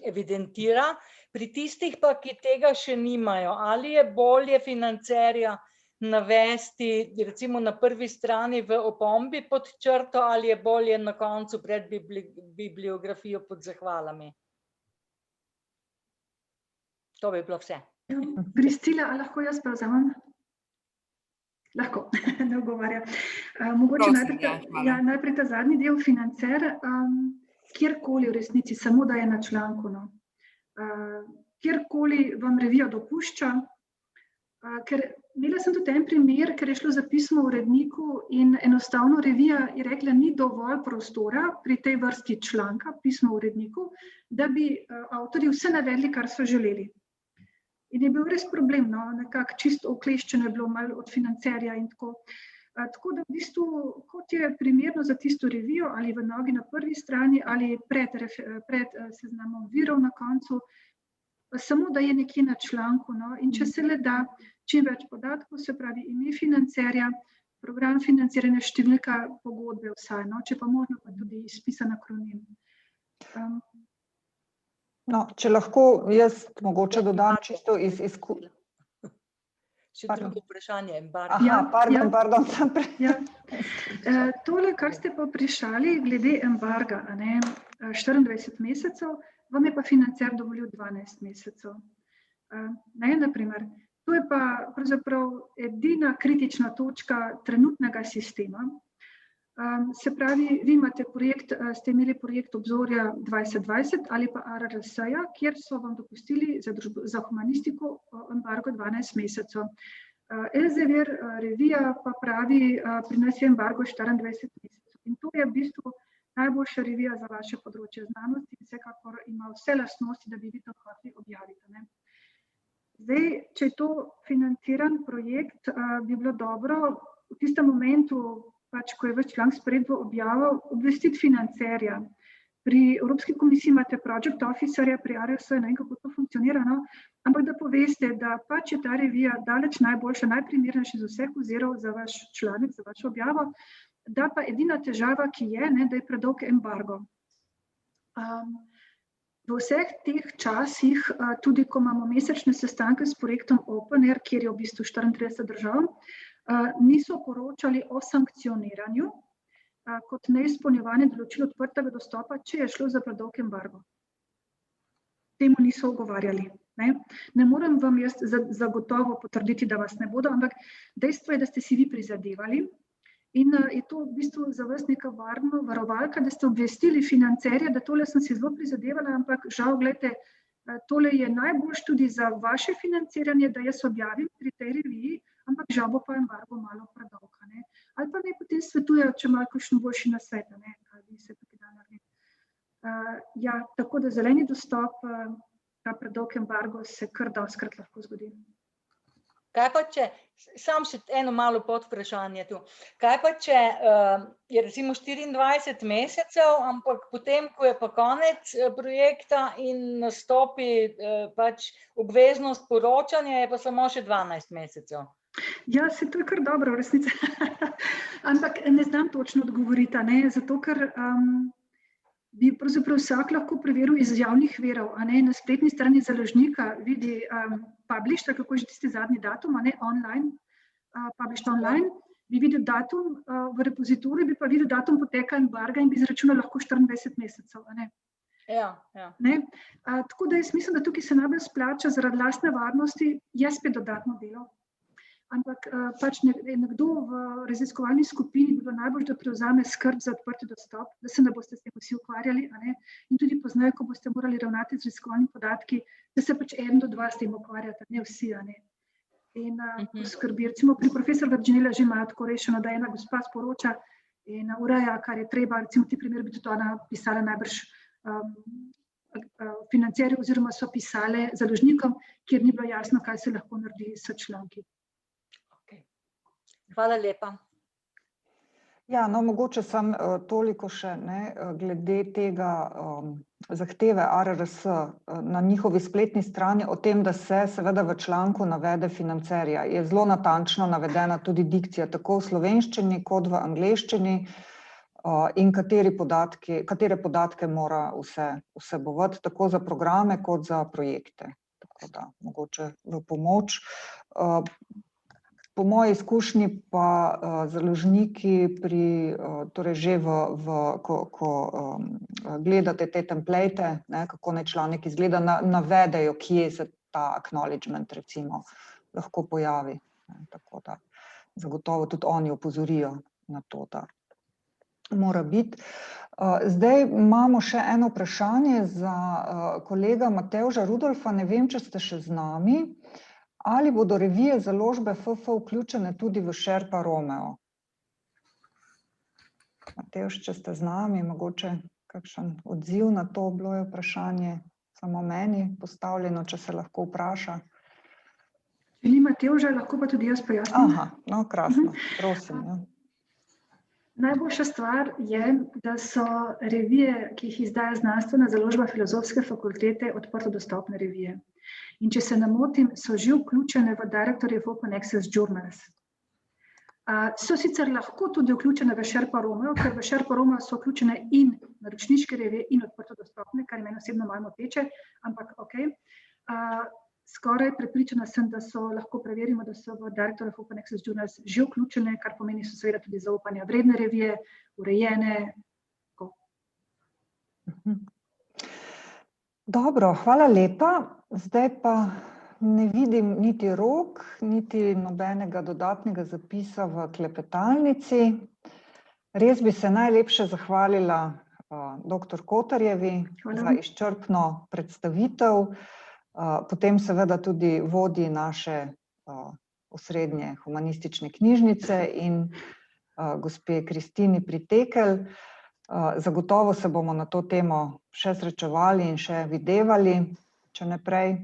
evidentira. Pri tistih pa, ki tega še nimajo, ali je bolje financerja navesti recimo na prvi strani v opombi pod črto ali je bolje na koncu pred bibliografijo pod zahvalami? To bi bilo vse. Priscila, a lahko jaz prevzamem? Lahko, ne odgovarja. Mogoče najprej ta zadnji del, financer, kjerkoli v resnici, samo da je na članku. Kjerkoli vam revija dopušča, ker imela sem tudi en primer, ker je šlo za pismo uredniku in enostavno revija je rekla, ni dovolj prostora pri tej vrsti članka, pismo uredniku, da bi avtorji vse navedli, kar so želeli. In je bil res problem, nekako čisto okleščeno je bilo malo od financerja in tako. Tako da v bistvu, kot je primerno za tisto revijo, ali v nogi na prvi strani, ali pred seznamom virov na koncu, samo da je nekje na članku. In če se le da, čim več podatkov, se pravi ime financerja, program financiranja, številka pogodbe vsaj, če pa možno pa tudi izpisan akronim. Če lahko jaz mogoče dodam čisto iz izkušnje. Še drugo vprašanje. Pardon. Tole, kar ste pa vprašali glede embarga, 24 mesecev, vam je pa financer dovolil 12 mesecev. Naprimer, to je pa pravzaprav edina kritična točka trenutnega sistema. Se pravi, vi imate projekt, ste imeli projekt Obzorja 2020 ali pa ARRS-ja, kjer so vam dopustili za humanistiko embargo 12 mesecev. Elsevier revija pa pravi, pri nas je embargo 24 mesecev. In to je v bistvu najboljša revija za vaše področje znanosti in vsekakor ima vse lastnosti, da bi vi to hoteli objaviti. Ne? Zdaj, če je to financiran projekt, bi bilo dobro v tistem momentu, ko je vaš članek sprejet v objavo, obvestiti financerja. Pri Evropski komisiji imate project officerja, pri ARRS, ne vem, kako to funkcionira, no? Ampak da poveste, da pač je ta revija daleč najboljša, najprimernejša z vseh ozirov za vaš članek, za vašo objavo, da pa edina težava, ki je, ne, da je predolg embargo. V vseh teh časih, tudi ko imamo mesečne sestanke s projektom OpenAir, kjer je v bistvu 34 držav, niso poročali o sankcioniranju kot neizpolnjevanje določil odprtega dostopa, če je šlo za predolg embargo. Temu niso ugovarjali. Ne morem vam jaz zagotovo potrditi, da vas ne bodo, ampak dejstvo je, da ste si vi prizadevali in je to v bistvu za vas neka varna varovalka, da ste obvestili financerja, da tole sem si zelo prizadevala, ampak žal, gledajte, tole je najboljš tudi za vaše financiranje, da jaz objavim pri tej reviji, ampak žal bo pa embargo malo predolg. Ali pa naj potem svetujejo, če malo kakšen boljši nasvet, kaj bi se tukaj dalo narediti. Ja, tako da zeleni dostop, ta predolg embargo se kar dostikrat lahko zgodi. Kaj pa če, sam še eno malo podvprašanje tu, kaj pa če je recimo 24 mesecev, ampak potem, ko je pa konec projekta in nastopi pač obveznost poročanja, je pa samo še 12 mesecev? Ja, se to je kar dobro, v resnici. Ampak ne znam točno odgovoriti, zato ker bi pravzaprav vsak lahko preveril iz javnih virov, na spletni strani založnika vidi published, kako je že tisti zadnji datum, online, published online, bi videl datum, v repozitoriju bi pa videl datum poteka embarga in bi izračunal lahko 24 mesecev. Ja. Tako da jaz mislim, da tukaj se najbolj splača zaradi lastne varnosti, je spet dodatno delo. Ampak pač nekdo v raziskovalni skupini bi bilo najbolj, da prevzame skrb za odprti dostop, da se ne boste s tem vsi ukvarjali, in tudi poznajo, ko boste morali ravnati z raziskovalnimi podatki, da se pač 1 do 2 s tem ukvarjate, ne vsi. In poskrbi, recimo pri profesor Virginela že imajo tako rešeno, da ena gospa sporoča in ureja, kar je treba, recimo ti primer bi tudi ona pisala najbrž financerju oziroma so pisale založnikom, kjer ni bilo jasno, kaj se lahko naredi s članki. Hvala lepa. Ja, no, mogoče sem toliko še glede tega zahteve ARRS na njihovi spletni strani o tem, da se seveda v članku navede financerja. Je zelo natančno navedena tudi dikcija, tako v slovenščini kot v angleščini in katere podatke mora vsebovati, tako za programe kot za projekte. Tako da, mogoče v pomoč. Po moji izkušnji pa založniki torej že ko gledate te template, kako naj članek izgleda, navedejo, kje se ta acknowledgement recimo lahko pojavi. Tako da zagotovo tudi oni opozorijo na to, da mora biti. Zdaj imamo še eno vprašanje za kolega Matevža Rudolfa, ne vem, če ste še z nami. Ali bodo revije založbe FF vključene tudi v Sherpa Romeo? Matevž, če ste z nami, mogoče kakšen odziv na to, bilo je vprašanje samo meni postavljeno, če se lahko vpraša. Če ni Matevža, lahko pa tudi jaz pojasnim. Aha, no, krasno, prosim. Ja. Najboljša stvar je, da so revije, ki jih izdaja znanstvena založba Filozofske fakultete, odprto dostopne revije. In če se ne motim, so že vključene v Directory of Open Access Journals. So sicer lahko tudi vključene v Sherpa Romeo, ker v Sherpa Romeo so vključene in naročniške revije in odprto dostopne, kar meni osebno malo moteče, ampak okej. Skoraj prepričana sem, da so, lahko preverimo, da so v Directory of Open Access Journals že vključene, kar pomeni, so seveda tudi zaupanja vredne revije, urejene. Dobro, hvala lepa. Zdaj pa ne vidim niti rok, niti nobenega dodatnega zapisa v klepetalnici. Res bi se najlepše zahvalila dr. Kotarjevi za izčrpno predstavitev, potem seveda tudi vodji naše osrednje humanistične knjižnice in gospe Kristini Pritekelj. Zagotovo se bomo na to temo še srečevali in še videvali, če ne prej,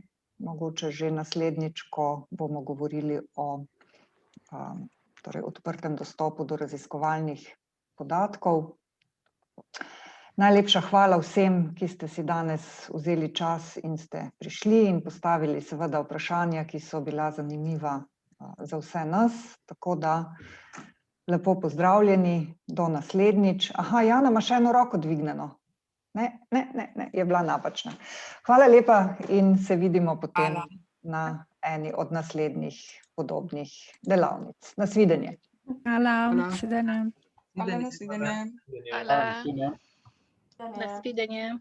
mogoče že naslednjič, ko bomo govorili o torej odprtem dostopu do raziskovalnih podatkov. Najlepša hvala vsem, ki ste si danes vzeli čas in ste prišli in postavili seveda vprašanja, ki so bila zanimiva za vse nas, tako da lepo pozdravljeni, do naslednjič. Aha, Jana ima še eno roko dvignjeno. Ne, je bila napačna. Hvala lepa in se vidimo potem na eni od naslednjih podobnih delavnic. Nasvidenje. Hvala, nasvidenje. Hvala, nasvidenje. Hvala. Nasvidenje.